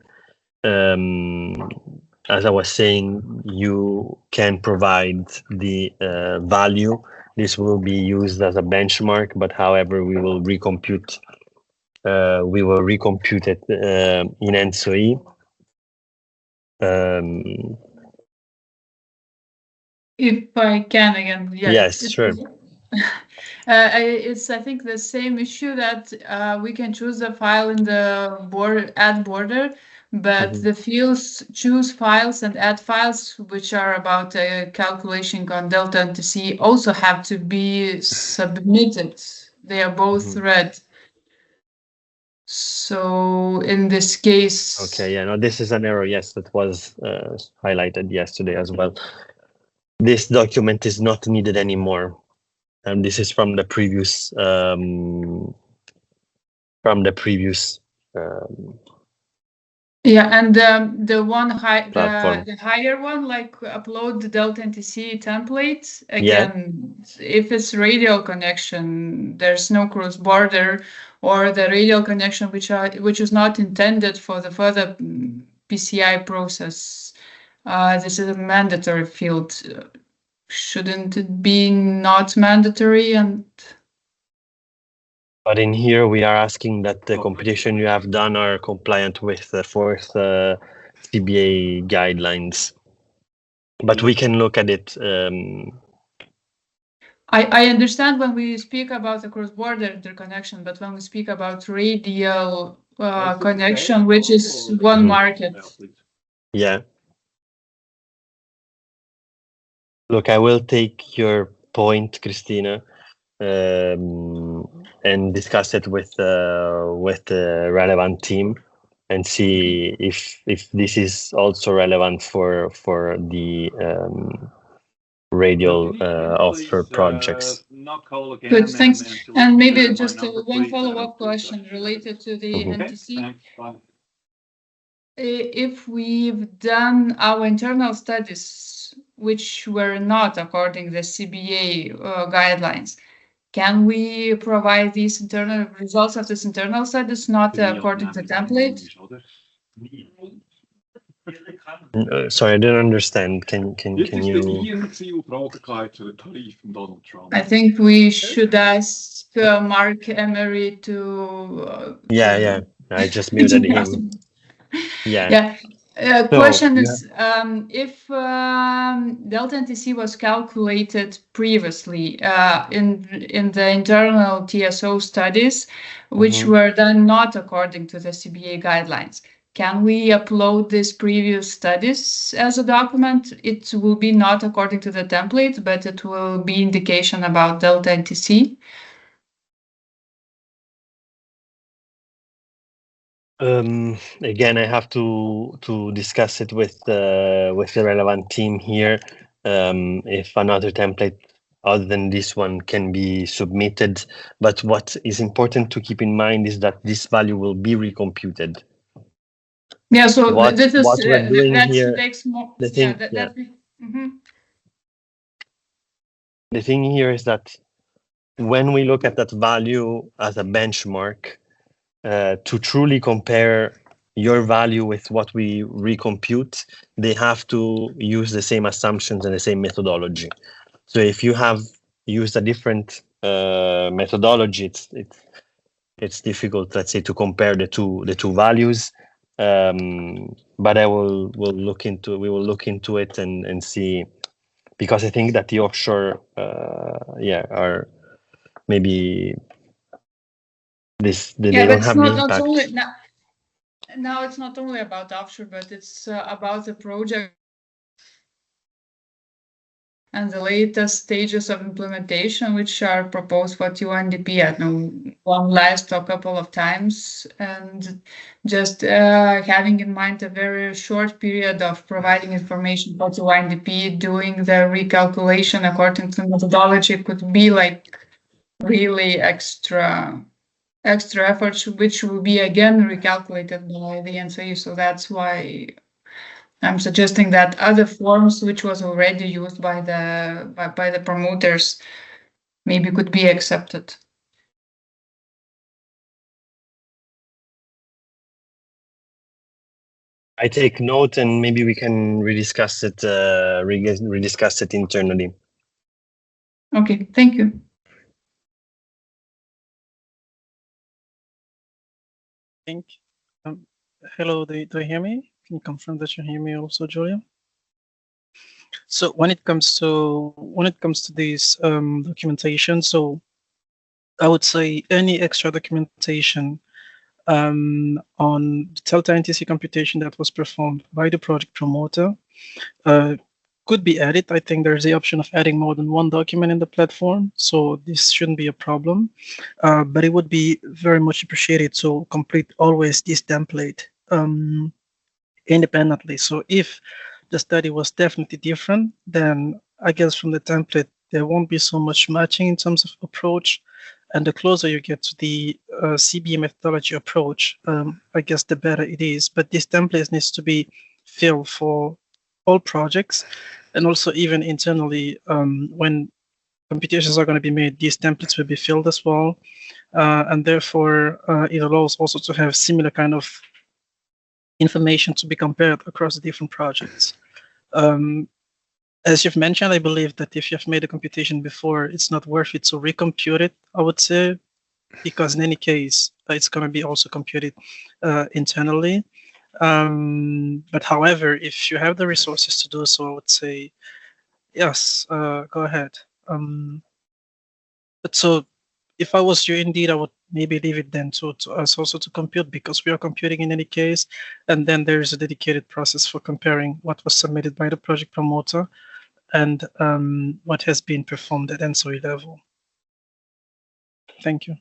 as I was saying, you can provide the value. This will be used as a benchmark, but however, we will recompute. It in ENTSO-E. If I can again, yeah. Yes, sure. It's, I think, the same issue that we can choose a file in the add border, but the fields choose files and add files, which are about calculation on delta NTC, also have to be submitted. They are both red. So in this case... Okay, yeah, no, this is an error, yes, that was highlighted yesterday as well. This document is not needed anymore. And this is from the previous yeah, and the one the higher one, like upload the delta NTC template again. Yeah. If it's radial connection, there's no cross border, or the radial connection which is not intended for the further PCI process. This is a mandatory field. Shouldn't it be not mandatory? But in here we are asking that the computation you have done are compliant with the fourth CBA guidelines. But we can look at it. I understand when we speak about the cross-border interconnection, but when we speak about radial connection, which is one market. Yeah. Look, I will take your point, Christina, and discuss it with the relevant team and see if this is also relevant for the radial offshore projects. Good, thanks. And maybe just one follow-up question related to the NTC. If we've done our internal studies, which were not according to the CBA guidelines, can we provide these internal results of this internal studies not according to template? Sorry, I didn't understand. Can you? I think we should ask Mark Emery to. Yeah. I just muted him. Yeah. Question is, if delta NTC was calculated previously in the internal TSO studies, which were done not according to the CBA guidelines, can we upload these previous studies as a document? It will be not according to the template, but it will be indication about delta NTC. Again, I have to discuss it with the relevant team here. If another template other than this one can be submitted, but what is important to keep in mind is that this value will be recomputed. Yeah. So this is what we're doing here. The thing here is that when we look at that value as a benchmark, to truly compare your value with what we recompute, they have to use the same assumptions and the same methodology. So if you have used a different methodology, it's difficult, let's say, to compare the two values. But we will look into it and see, because I think that the offshore are maybe. They don't have the impact. Now it's not only about offshore, but it's about the project. and the latest stages of implementation, which are proposed for TYNDP. I know one last a couple of times, and just having in mind a very short period of providing information for TYNDP, doing the recalculation according to methodology could be like really extra efforts, which will be again recalculated by the ENTSO-E. So that's why I'm suggesting that other forms, which was already used by the promoters, maybe could be accepted. I take note, and maybe we can rediscuss it internally. Okay, thank you. Hello, do you hear me? Can you confirm that you hear me also, Julia? So when it comes to this documentation, so I would say any extra documentation on the delta NTC computation that was performed by the project promoter could be added. I think there's the option of adding more than one document in the platform, so this shouldn't be a problem. But it would be very much appreciated to complete always this template independently. So if the study was definitely different, then I guess from the template there won't be so much matching in terms of approach. And the closer you get to the CBA methodology approach, I guess the better it is. But this template needs to be filled for all projects, and also even internally when computations are going to be made, these templates will be filled as well. And therefore, it allows also to have similar kind of information to be compared across the different projects. As you've mentioned, I believe that if you've made a computation before, it's not worth it to recompute it, I would say, because in any case, it's going to be also computed internally. But however, if you have the resources to do so, I would say, yes, go ahead. But so if I was you, indeed, I would maybe leave it then to us also to compute, because we are computing in any case. And then there is a dedicated process for comparing what was submitted by the project promoter and what has been performed at ENTSO-E level. Thank you.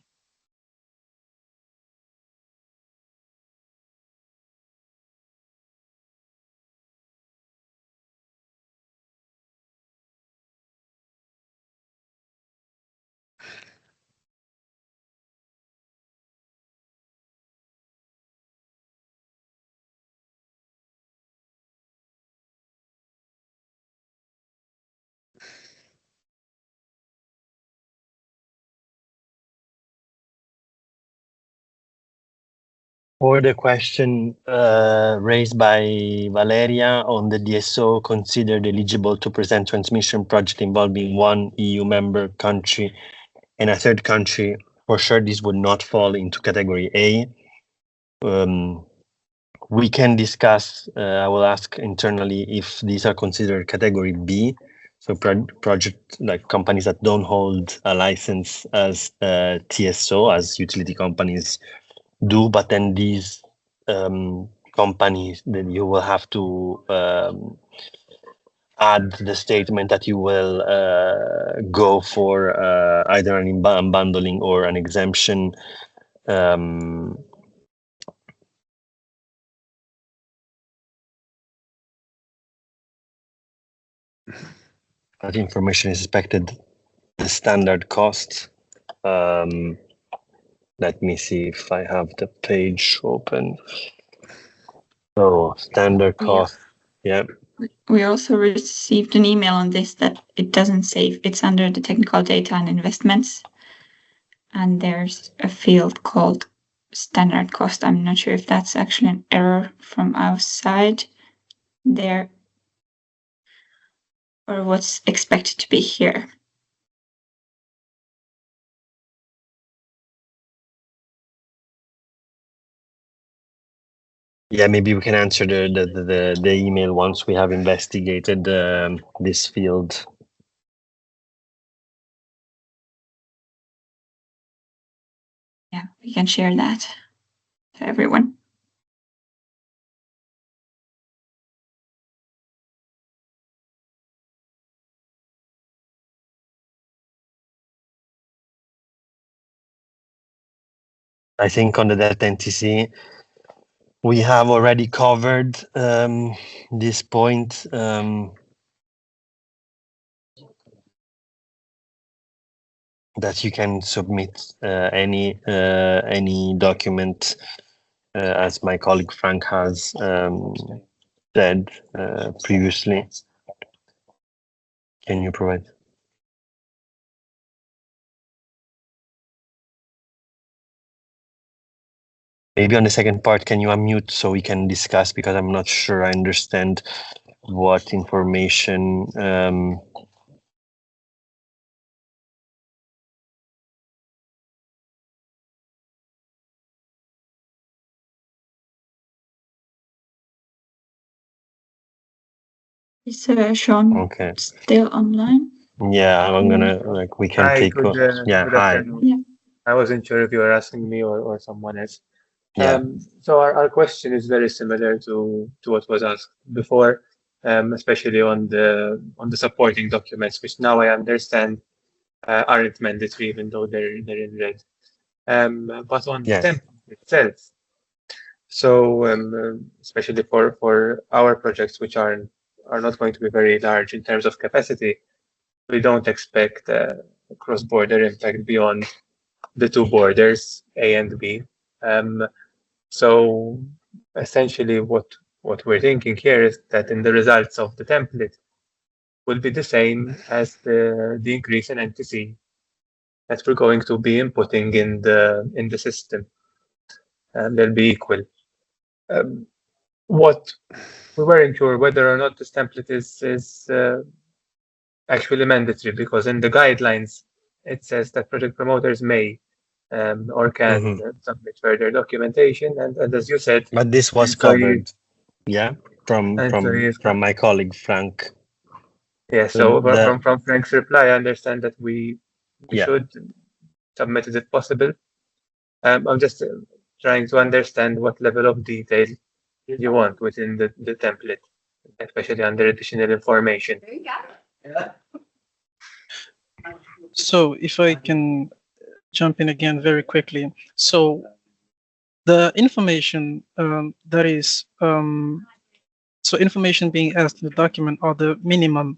For the question raised by Valeria on the DSO considered eligible to present transmission project involving one EU member country and a third country, for sure this would not fall into category A. We can discuss, I will ask internally if these are considered category B, so project like companies that don't hold a license as TSO, as utility companies do, but then these companies, then you will have to add the statement that you will go for either an unbundling or an exemption. That information is expected, the standard cost. Let me see if I have the page open. So standard cost, yeah. We also received an email on this that it doesn't say it's under the technical data and investments. And there's a field called standard cost. I'm not sure if that's actually an error from our side there or what's expected to be here. Yeah, maybe we can answer the email once we have investigated this field. Yeah, we can share that to everyone. I think on the Delta NTC, we have already covered this point. That you can submit any document, as my colleague Frank has said previously. Can you provide? Maybe on the second part, can you unmute so we can discuss, because I'm not sure I understand what information. Is Sean Okay. still online? Yeah, I'm gonna we can Hi, take. Yeah, good hi. afternoon. Yeah. I wasn't sure if you were asking me or someone else. Yeah. So our question is very similar to what was asked before, especially on the supporting documents, which now I understand aren't mandatory, even though they're in red. But on the Yes. template itself, so especially for our projects, which are not going to be very large in terms of capacity, we don't expect cross-border impact beyond the two borders, A and B. So essentially what we're thinking here is that in the results of the template will be the same as the increase in NTC that we're going to be inputting in the system, and they'll be equal. What we weren't sure whether or not this template is actually mandatory, because in the guidelines it says that project promoters may or can submit further documentation, and as you said, But this was ENTSO-E covered, yeah, from ENTSO-E is my colleague Frank. yeah. So The- from Frank's reply, I understand that we Yeah. should submit it if possible. I'm just trying to understand what level of detail you want within the template, especially under additional information. So if I can jump in again very quickly. So the information that is, so information being asked in the document are the minimum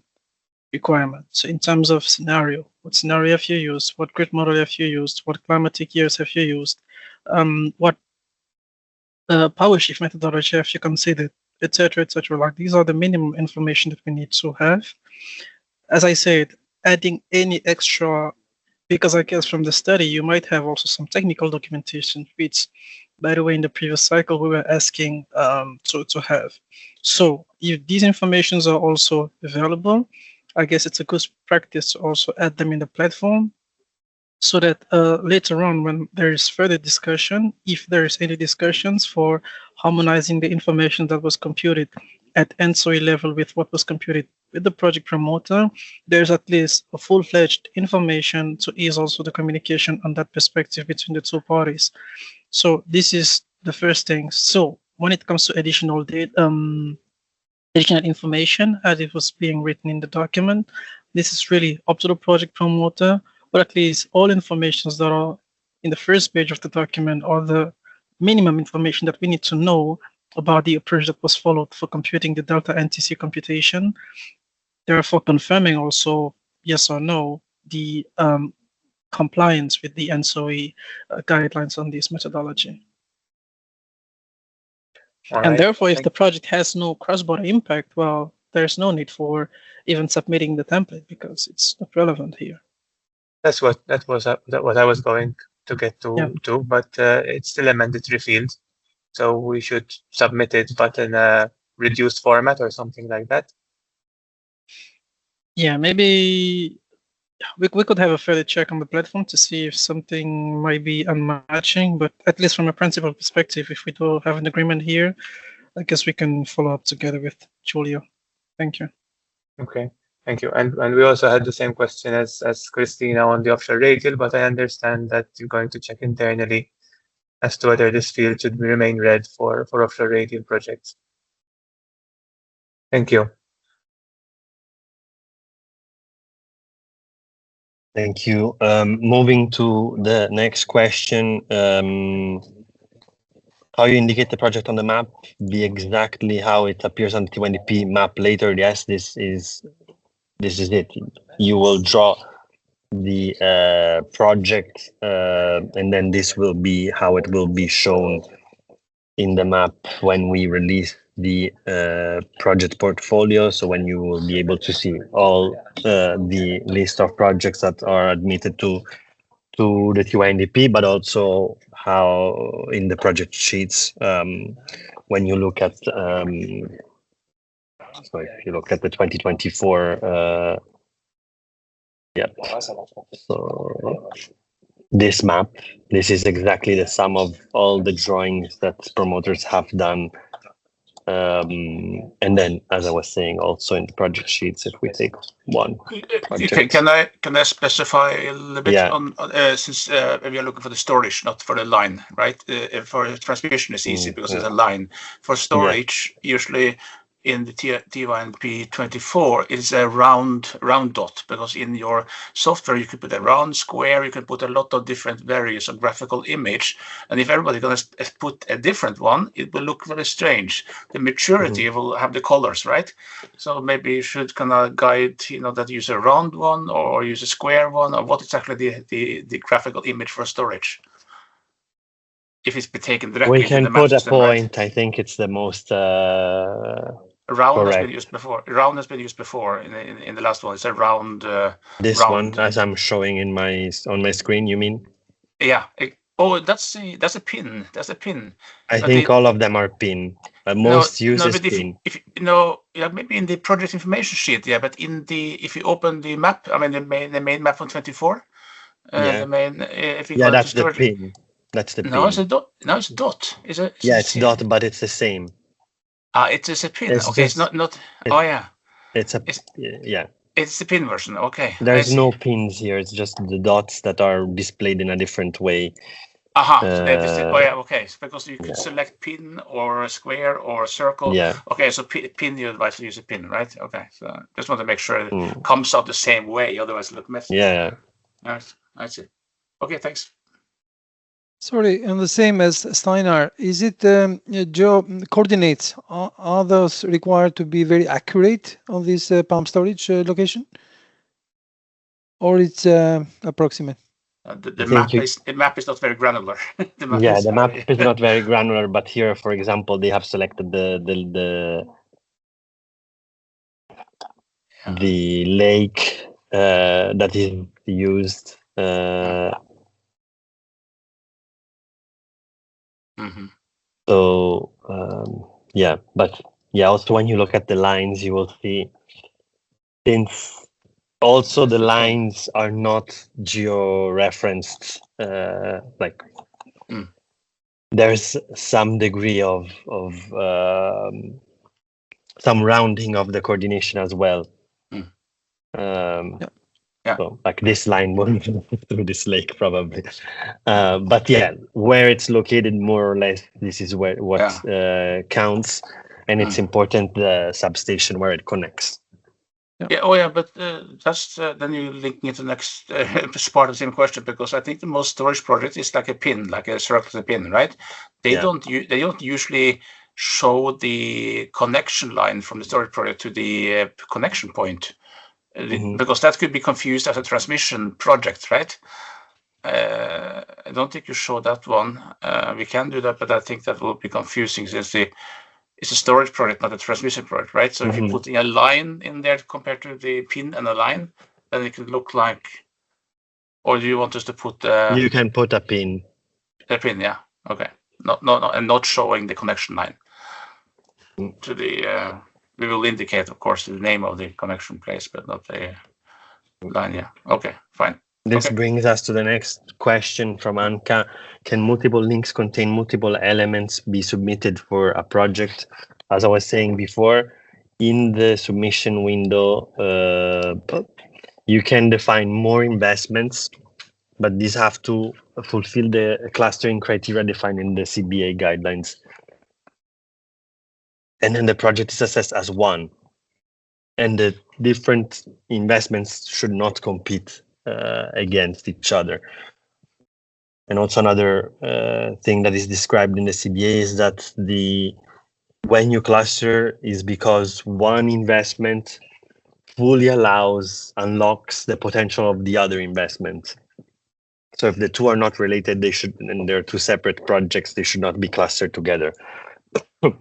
requirements. So in terms of scenario, what scenario have you used? What grid model have you used? What climatic years have you used? What power shift methodology have you considered, etc., etc. Like these are the minimum information that we need to have. As I said, adding any extra, because I guess from the study you might have also some technical documentation, which, by the way, in the previous cycle we were asking to have. So if these informations are also available, I guess it's a good practice to also add them in the platform, so that later on, when there is further discussion, if there is any discussions for harmonizing the information that was computed at ENTSO-E level with what was computed with the project promoter, there's at least a full-fledged information to ease also the communication on that perspective between the two parties. So this is the first thing. So when it comes to additional data, additional information as it was being written in the document, this is really up to the project promoter, but at least all informations that are in the first page of the document are the minimum information that we need to know about the approach that was followed for computing the delta NTC computation, therefore confirming also yes or no the compliance with the ENTSO-E guidelines on this methodology. All And right. therefore, if the project has no cross-border impact, well, there's no need for even submitting the template because it's not relevant here. That's what I was going to get to, Yeah. but it's still a mandatory field, so we should submit it, but in a reduced format or something like that. Yeah, maybe we could have a further check on the platform to see if something might be unmatching, but at least from a principal perspective, if we do have an agreement here, I guess we can follow up together with Julia. Thank you. Okay, thank you. And we also had the same question as Christina on the offshore radial, but I understand that you're going to check internally as to whether this field should remain red for offshore radial projects. Thank you. Thank you. Moving to the next question. How you indicate the project on the map, be exactly how it appears on the TYNDP map later. Yes, this is it. You will draw the project, and then this will be how it will be shown in the map when we release the project portfolio. So when you will be able to see all the list of projects that are admitted to the TYNDP, but also how in the project sheets, when you look at so if you look at the 2024 yeah, so this map, this is exactly the sum of all the drawings that promoters have done. And then, as I was saying, also in the project sheets, if we take one project. Can I specify a little bit Yeah. on since we are looking for the storage, not for the line, right? For transmission is easy because it's a line. For storage, usually in the TYNP 24, it's a round dot, because in your software you could put a round square, you can put a lot of different various of graphical image, and if everybody's going to put a different one, it will look very strange. The maturity will have the colors, right? So maybe you should kind of guide, that use a round one or use a square one, or what exactly the graphical image for storage. If it's been taken directly We can into the put map a system, point. right? I think it's the most Round correct. has been used before. Round has been used before in the last one. It's a round. This round. one, as I'm showing on my screen, you mean? Yeah. That's a pin. That's a pin. I think all of them are pin. But most uses pin. Maybe in the project information sheet, yeah. But if you open the map, I mean the main map on 24, the main. If you that's the pin. That's the pin. No, it's a dot. No, it's a dot. It's dot, but it's the same. It is a pin. It's not. It's the pin version. Okay. There's no pins here. It's just the dots that are displayed in a different way. So okay. So because you could select pin or a square or a circle. Yeah. Okay, so pin, you advise to use a pin, right? Okay, so just want to make sure it comes out the same way, otherwise it looks messy. Yeah. I see. Okay, thanks. Sorry, and the same as Steinar, is it coordinates? Are those required to be very accurate on this pump storage location? Or it's approximate? The map is not very granular. The map is not very granular, but here, for example, they have selected the lake that is used. So but also when you look at the lines, you will see, since also the lines are not geo-referenced, there's some degree of some rounding of the coordination as well. So like this line won't through this lake probably, but where it's located, more or less, this is what counts, and it's important the substation where it connects. But that's then you're linking it to the next part of the same question, because I think the most storage project is like a pin, like a circular pin, right? They don't usually show the connection line from the storage project to the connection point. Because that could be confused as a transmission project, right? I don't think you show that one. We can do that, but I think that will be confusing since it's a storage project, not a transmission project, right? So if you put in a line in there compared to the pin and a line, then it could look like. Or do you want us to put? You can put a pin. A pin, yeah. Okay. And not showing the connection line to the. We will indicate, of course, the name of the connection place, but not the line. Yeah. Okay, fine. This brings us to the next question from Anka. Can multiple links contain multiple elements be submitted for a project? As I was saying before, in the submission window, you can define more investments, but these have to fulfill the clustering criteria defined in the CBA guidelines. And then the project is assessed as one, and the different investments should not compete against each other. And also another thing that is described in the CBA is that when you cluster is because one investment fully unlocks the potential of the other investment. So if the two are not related, and they're two separate projects, they should not be clustered together. So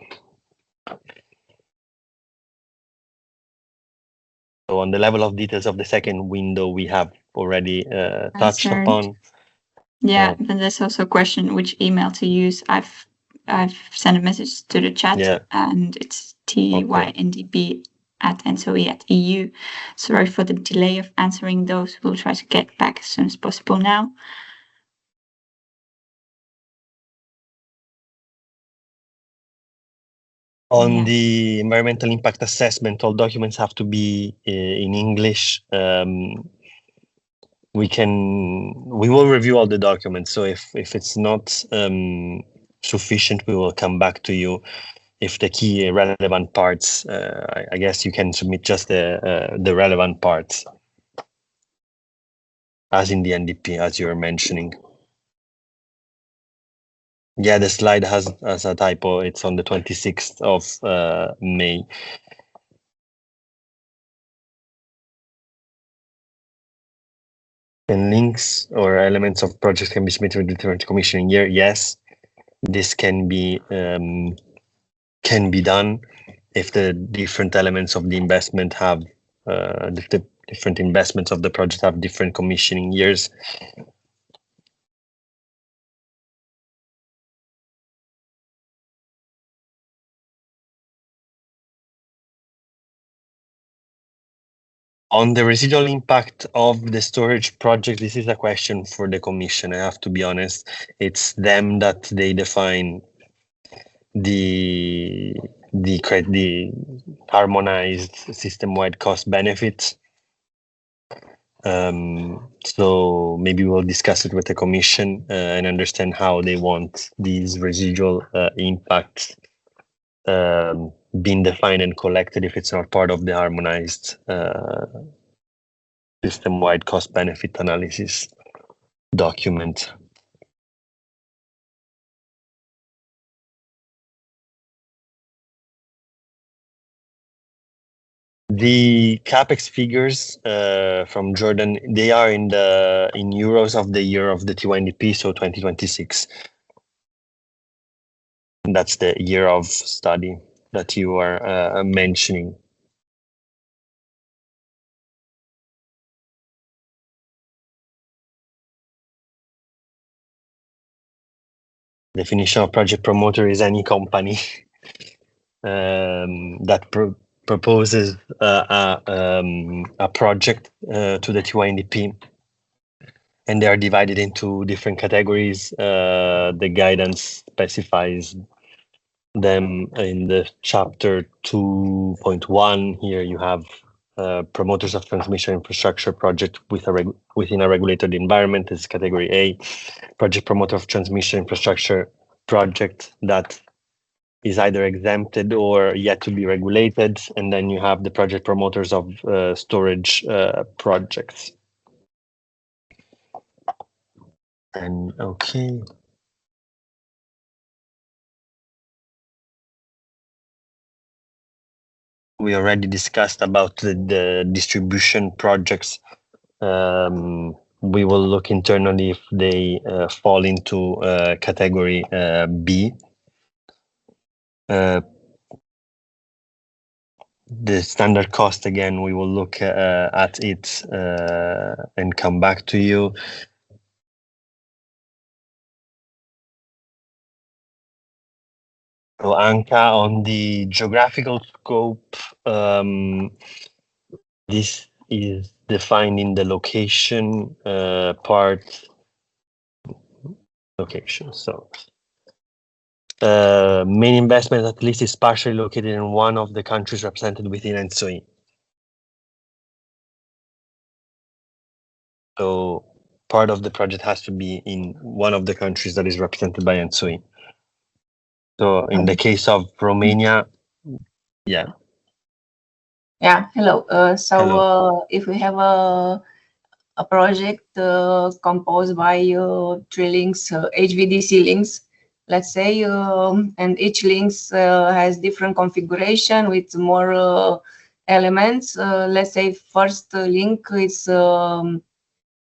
on the level of details of the second window, we have already touched upon. Yeah, then there's also a question which email to use. I've sent a message to the chat, and it's TYNDP@ENTSO-E.eu. Sorry for the delay of answering those. We'll try to get back as soon as possible now. On the environmental impact assessment, all documents have to be in English. We will review all the documents. So if it's not sufficient, we will come back to you. If the key relevant parts, I guess you can submit just the relevant parts, as in the NDP, as you were mentioning. Yeah, the slide has a typo. It's on the 26th of May. And links or elements of projects can be submitted with different commissioning year. Yes, this can be done if the different elements of the investment have the different investments of the project have different commissioning years. On the residual impact of the storage project, this is a question for the Commission. I have to be honest. It's them that they define the harmonized system-wide cost benefits. So maybe we'll discuss it with the Commission and understand how they want these residual impacts being defined and collected if it's not part of the harmonized system-wide cost benefit analysis document. The capex figures from Jordan, they are in euros of the year of the TYNDP, so 2026. That's the year of study that you are mentioning. Definition of project promoter is any company that proposes a project to the TYNDP, and they are divided into different categories. The guidance specifies them in the chapter 2.1. Here you have promoters of transmission infrastructure project within a regulated environment is category A. Project promoter of transmission infrastructure project that is either exempted or yet to be regulated. And then you have the project promoters of storage projects. And okay. We already discussed about the distribution projects. We will look internally if they fall into category B. The standard cost, again, we will look at it and come back to you. So Anka, on the geographical scope, this is defined in the location part. Location, so main investment at least is partially located in one of the countries represented within ENTSO-E. So part of the project has to be in one of the countries that is represented by ENTSO-E. So in the case of Romania, yeah. Yeah, hello. Hello. If we have a a project composed by 3 links, HVDC links, let's say, and each links has different configuration with more elements. Let's say first link is from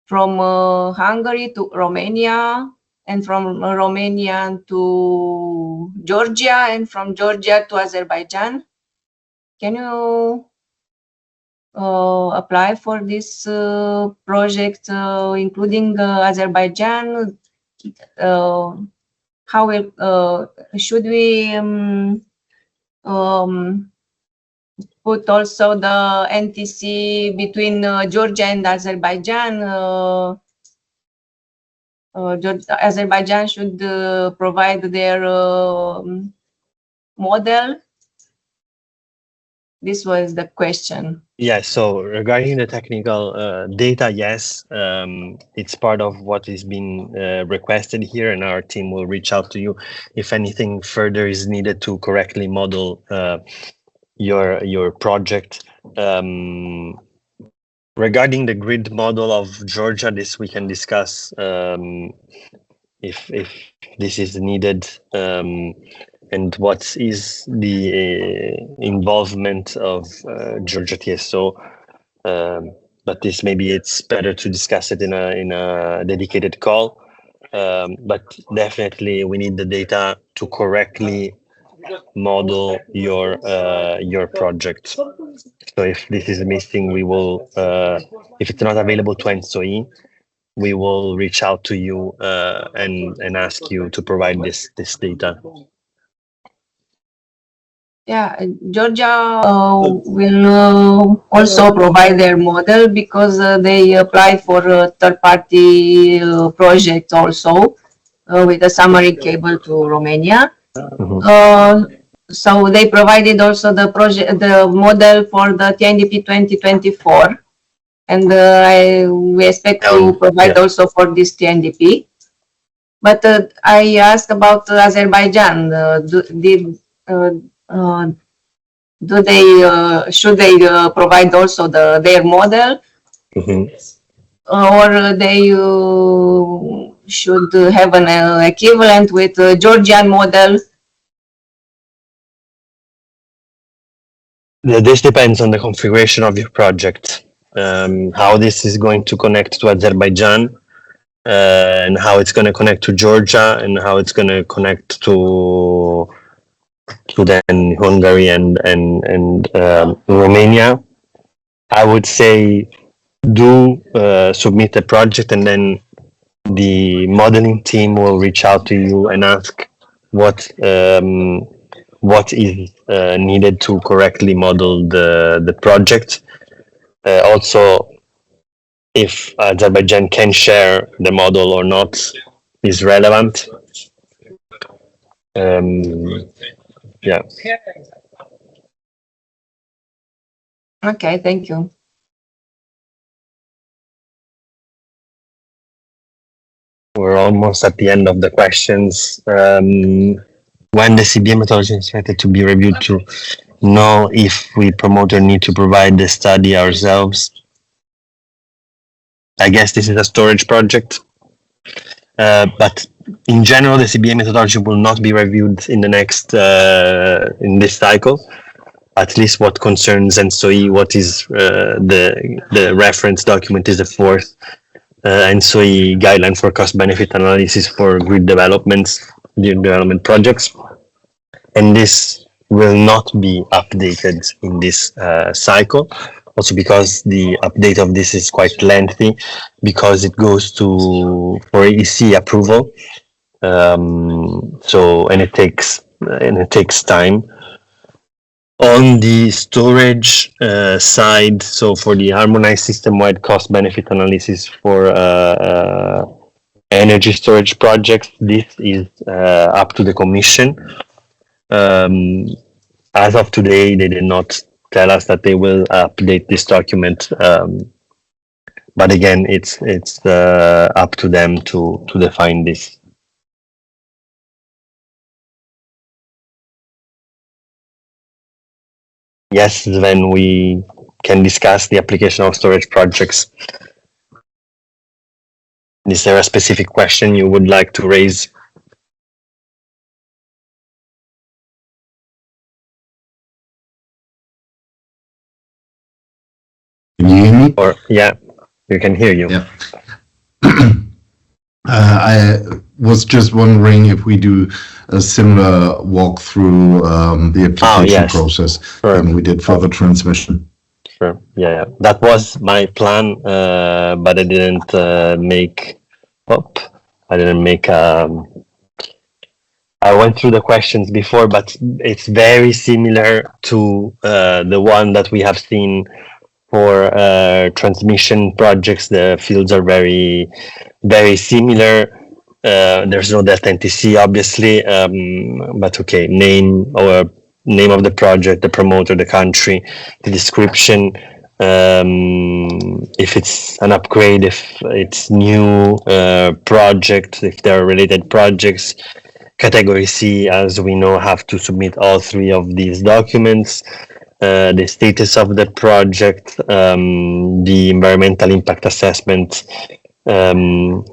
Hungary to Romania, and from Romania to Georgia, and from Georgia to Azerbaijan. Can you apply for this project, including Azerbaijan? How should we put also the NTC between Georgia and Azerbaijan? Azerbaijan should provide their model. This was the question. Yeah, so regarding the technical data, yes, it's part of what is being requested here, and our team will reach out to you if anything further is needed to correctly model your project. Regarding the grid model of Georgia, this we can discuss if this is needed, and what is the involvement of Georgia TSO. But this, maybe it's better to discuss it in a dedicated call. But definitely we need the data to correctly model your project. So if this is missing, we will, if it's not available to ENTSO-E, we will reach out to you and ask you to provide this data. Yeah, Georgia will also provide their model, because they apply for a third-party project also with a summary cable to Romania. So they provided also the model for the TYNDP 2024, and we expect to provide also for this TYNDP. But I asked about Azerbaijan. Do they should they provide also their model, or they should have an equivalent with the Georgian model? This depends on the configuration of your project, how this is going to connect to Azerbaijan, and how it's going to connect to Georgia, and how it's going to connect to then Hungary and Romania. I would say do submit a project, and then the modeling team will reach out to you and ask what is needed to correctly model the project. Also, if Azerbaijan can share the model or not is relevant. Yeah. Okay, thank you. We're almost at the end of the questions. When the CBA methodology is expected to be reviewed to know if we promoter need to provide the study ourselves. I guess this is a storage project, but in general, the CBA methodology will not be reviewed in the next in this cycle. At least what concerns ENTSO-E, what is the reference document is the fourth ENTSO-E guideline for cost-benefit analysis for grid development projects, and this will not be updated in this cycle. Also, because the update of this is quite lengthy, because it goes for EC approval. And it takes time. On the storage side, so for the harmonized system-wide cost-benefit analysis for energy storage projects, this is up to the Commission. As of today, they did not tell us that they will update this document, but again, it's up to them to define this. Yes, then we can discuss the application of storage projects. Is there a specific question you would like to raise? Can you hear me? Or yeah, we can hear you. Yeah. I was just wondering if we do a similar walkthrough the application process than we did for the transmission. Sure. Yeah, that was my plan, but I didn't make. I didn't make. I went through the questions before, but it's very similar to the one that we have seen for transmission projects. The fields are very, very similar. There's no delta NTC, obviously, but okay, name of the project, the promoter, the country, the description, if it's an upgrade, if it's new project, if there are related projects. Category C, as we know, have to submit all three of these documents. The status of the project, the environmental impact assessment, the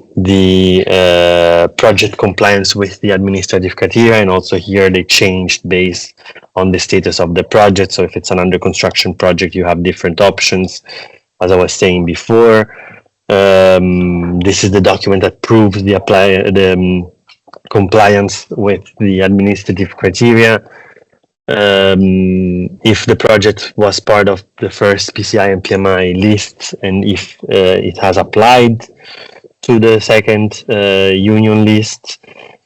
project compliance with the administrative criteria, and also here they changed based on the status of the project. So if it's an under construction project, you have different options, as I was saying before. This is the document that proves the compliance with the administrative criteria. If the project was part of the first PCI and PMI lists, and if it has applied to the second union list,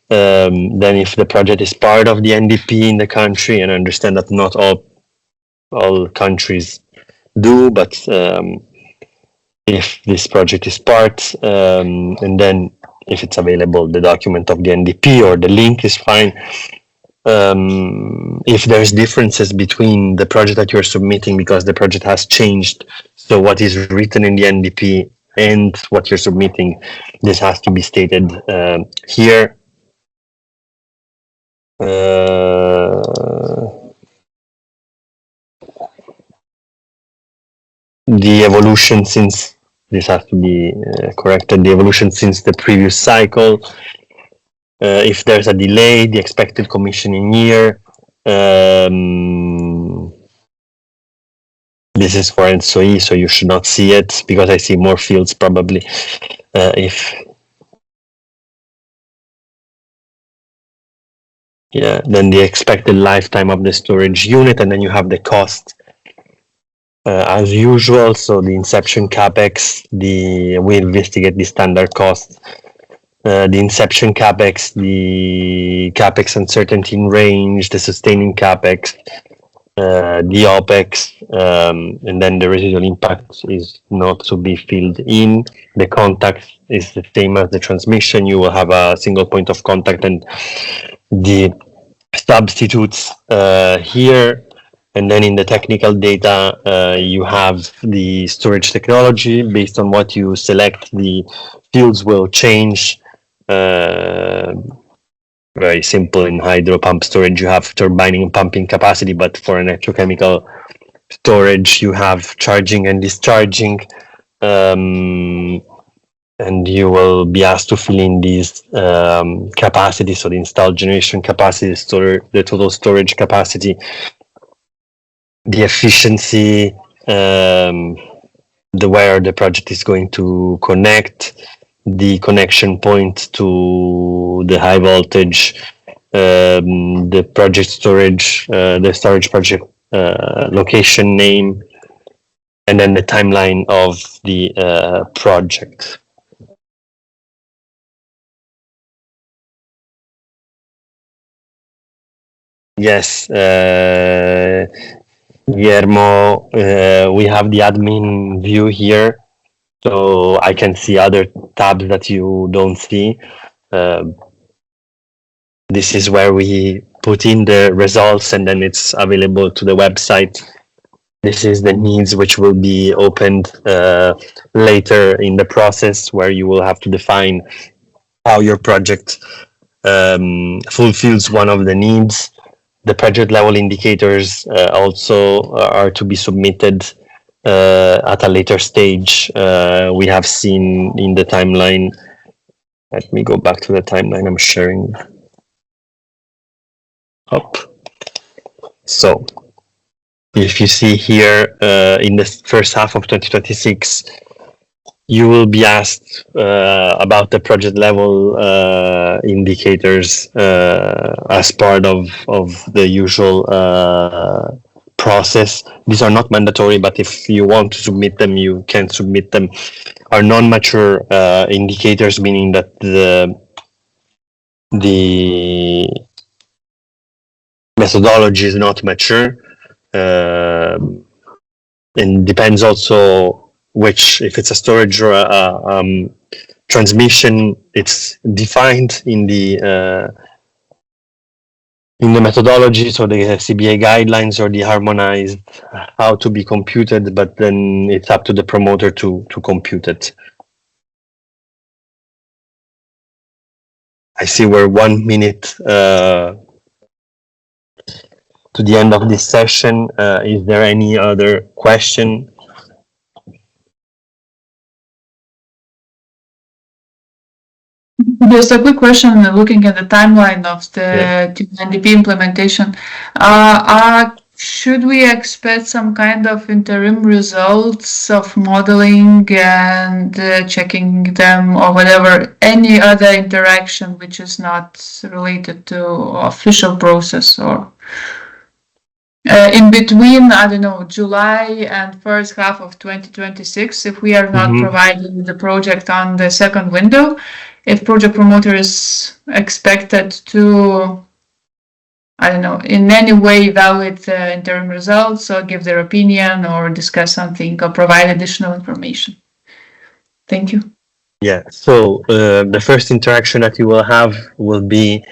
then if the project is part of the NDP in the country, and I understand that not all countries do, but if this project is part, and then if it's available, the document of the NDP or the link is fine. If there's differences between the project that you're submitting because the project has changed, so what is written in the NDP and what you're submitting, this has to be stated here. The evolution since, this has to be corrected, the evolution since the previous cycle. If there's a delay, the expected commissioning year. This is for ENTSO-E, so you should not see it because I see more fields probably. Then the expected lifetime of the storage unit, and then you have the cost as usual. So the inception capex, we investigate the standard cost. The inception capex, the capex uncertainty in range, the sustaining capex, the OPEX, and then the residual impact is not to be filled in. The contact is the same as the transmission. You will have a single point of contact, and the substitutes here. And then in the technical data, you have the storage technology. Based on what you select, the fields will change. Very simple. In hydro pump storage, you have turbining and pumping capacity, but for electrochemical storage, you have charging and discharging, and you will be asked to fill in these capacity. So the installed generation capacity, the total storage capacity, the efficiency, where the project is going to connect, the connection point to the high voltage, the project storage, the storage project location name, and then the timeline of the project. Yes, Guillermo, we have the admin view here. So I can see other tabs that you don't see. This is where we put in the results, and then it's available to the website. This is the needs which will be opened later in the process, where you will have to define how your project fulfills one of the needs. The project level indicators also are to be submitted at a later stage. We have seen in the timeline Let me go back to the timeline I'm sharing. Up. So, if you see here in the first half of 2026, you will be asked about the project level indicators as part of the usual process. These are not mandatory, but if you want to submit them, you can submit them. Are non-mature indicators, meaning that the methodology is not mature, and depends also which, if it's a storage or a transmission, it's defined in the methodology, so the CBA guidelines or the harmonized how to be computed, but then it's up to the promoter to compute it. I see we're 1 minute to the end of this session. Is there any other question? Just a quick question, looking at the timeline of the TYNDP implementation. Should we expect some kind of interim results of modeling and checking them, or whatever, any other interaction which is not related to official process, or in between, I don't know, July and first half of 2026, if we are not providing the project on the second window, if project promoter is expected to, I don't know, in any way evaluate the interim results or give their opinion or discuss something or provide additional information. Thank you. Yeah, so the first interaction that you will have will be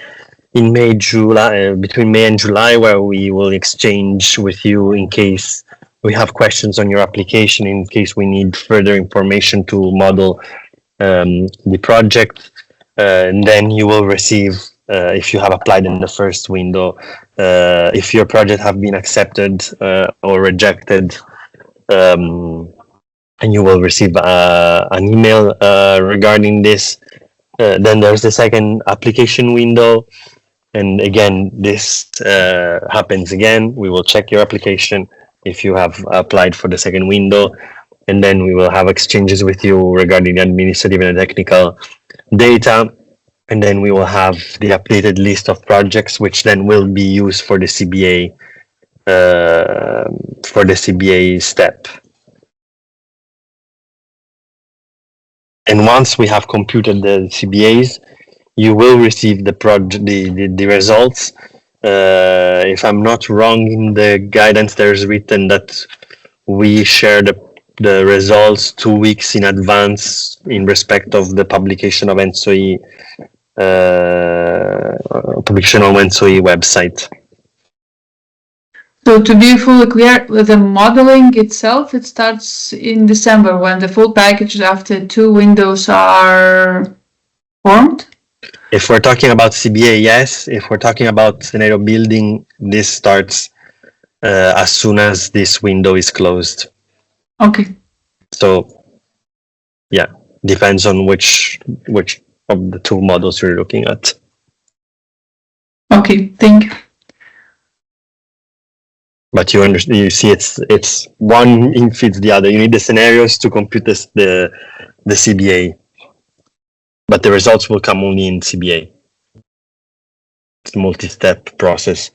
in May, July, between May and July, where we will exchange with you in case we have questions on your application, in case we need further information to model the project. And then you will receive, if you have applied in the first window, if your project have been accepted or rejected, and you will receive an email regarding this. Then there's the second application window. And again, this happens again. We will check your application if you have applied for the second window. And then we will have exchanges with you regarding the administrative and technical data. And then we will have the updated list of projects, which then will be used for the CBA step. And once we have computed the CBAs, you will receive the results. If I'm not wrong, in the guidance there's written that we share the results 2 weeks in advance in respect of the publication of ENTSO-E, publication on ENTSO-E website. So to be fully clear, with the modeling itself, it starts in December when the full package after 2 windows are formed? If we're talking about CBA, yes. If we're talking about scenario building, this starts as soon as this window is closed. Okay. So, yeah, depends on which of the 2 models you're looking at. Okay, thank you. But you understand, you see, it's one feeds the other. You need the scenarios to compute the CBA, but the results will come only in CBA. It's a multi-step process.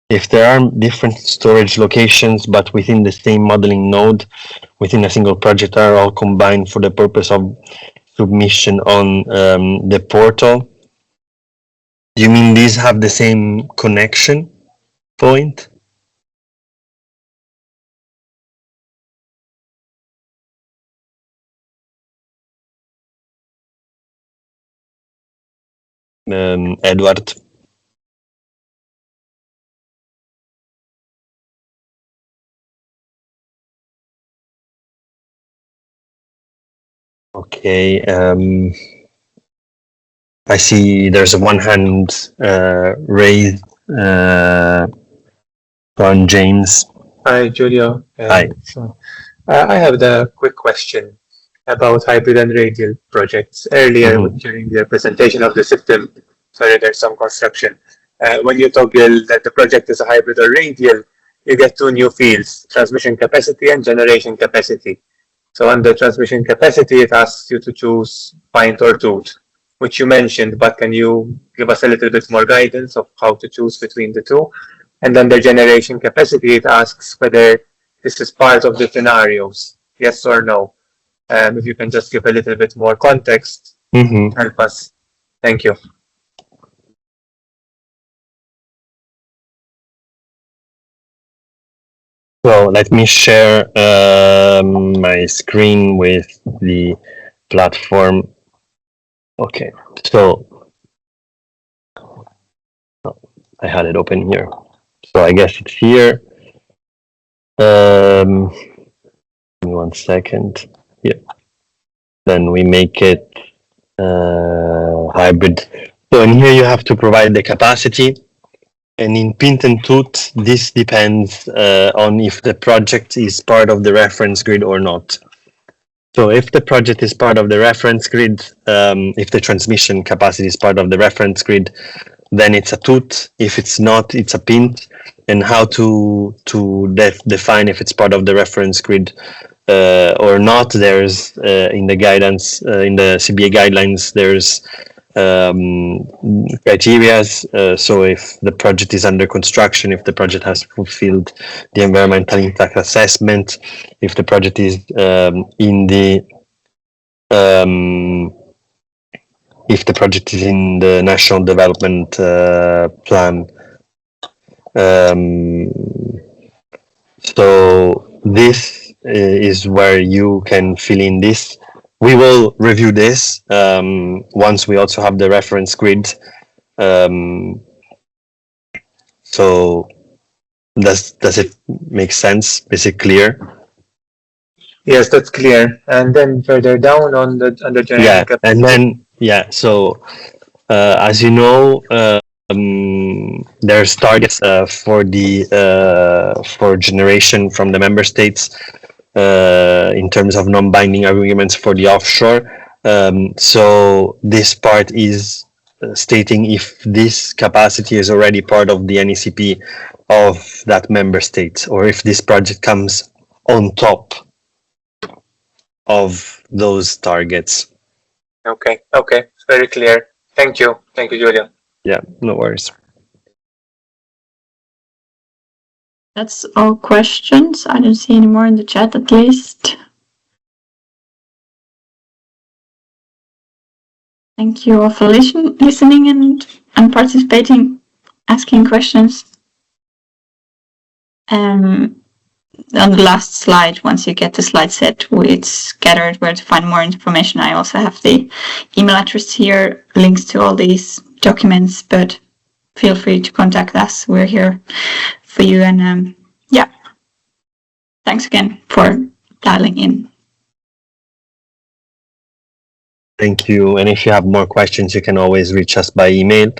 If there are different storage locations, but within the same modeling node, within a single project, are all combined for the purpose of submission on the portal. Do you mean these have the same connection point? Edward? Okay. I see there's one hand raised from James. Hi, Giulio. Hi. So, I have the quick question. about hybrid and radial projects. Earlier, during the presentation of the system, sorry, there's some construction. When you toggle that the project is a hybrid or radial, you get two new fields, transmission capacity and generation capacity. So under transmission capacity, it asks you to choose pint or tooth, which you mentioned, but can you give us a little bit more guidance of how to choose between the two? And under generation capacity, it asks whether this is part of the scenarios, yes or no. If you can just give a little bit more context, help us. Thank you. So let me share my screen with the platform. Okay, so I had it open here. So I guess it's here. Give me 1 second. Yeah. Then we make it hybrid. So in here you have to provide the capacity. And in pint and tooth, this depends on if the project is part of the reference grid or not. So if the project is part of the reference grid, if the transmission capacity is part of the reference grid, then it's a tooth. If it's not, it's a pint. And how to define if it's part of the reference grid or not, there's in the guidance, in the CBA guidelines, there's criteria. So if the project is under construction, if the project has fulfilled the environmental impact assessment, if the project is in the if the project is in the national development plan. So this is where you can fill in this. We will review this once we also have the reference grid. So does it make sense? Is it clear? Yes, that's clear. And then further down on the generation capacity. And then so as you know, there's targets for the for generation from the member states in terms of non-binding agreements for the offshore. So this part is stating if this capacity is already part of the NECP of that member state, or if this project comes on top of those targets. Okay, it's very clear. Thank you, Julian. Yeah, no worries. That's all questions. I don't see any more in the chat, at least. Thank you all for listening and participating, asking questions. On the last slide, once you get the slide set, it's scattered where to find more information. I also have the email address here, links to all these documents, but feel free to contact us. We're here for you. And thanks again for dialing in. Thank you. And if you have more questions, you can always reach us by email.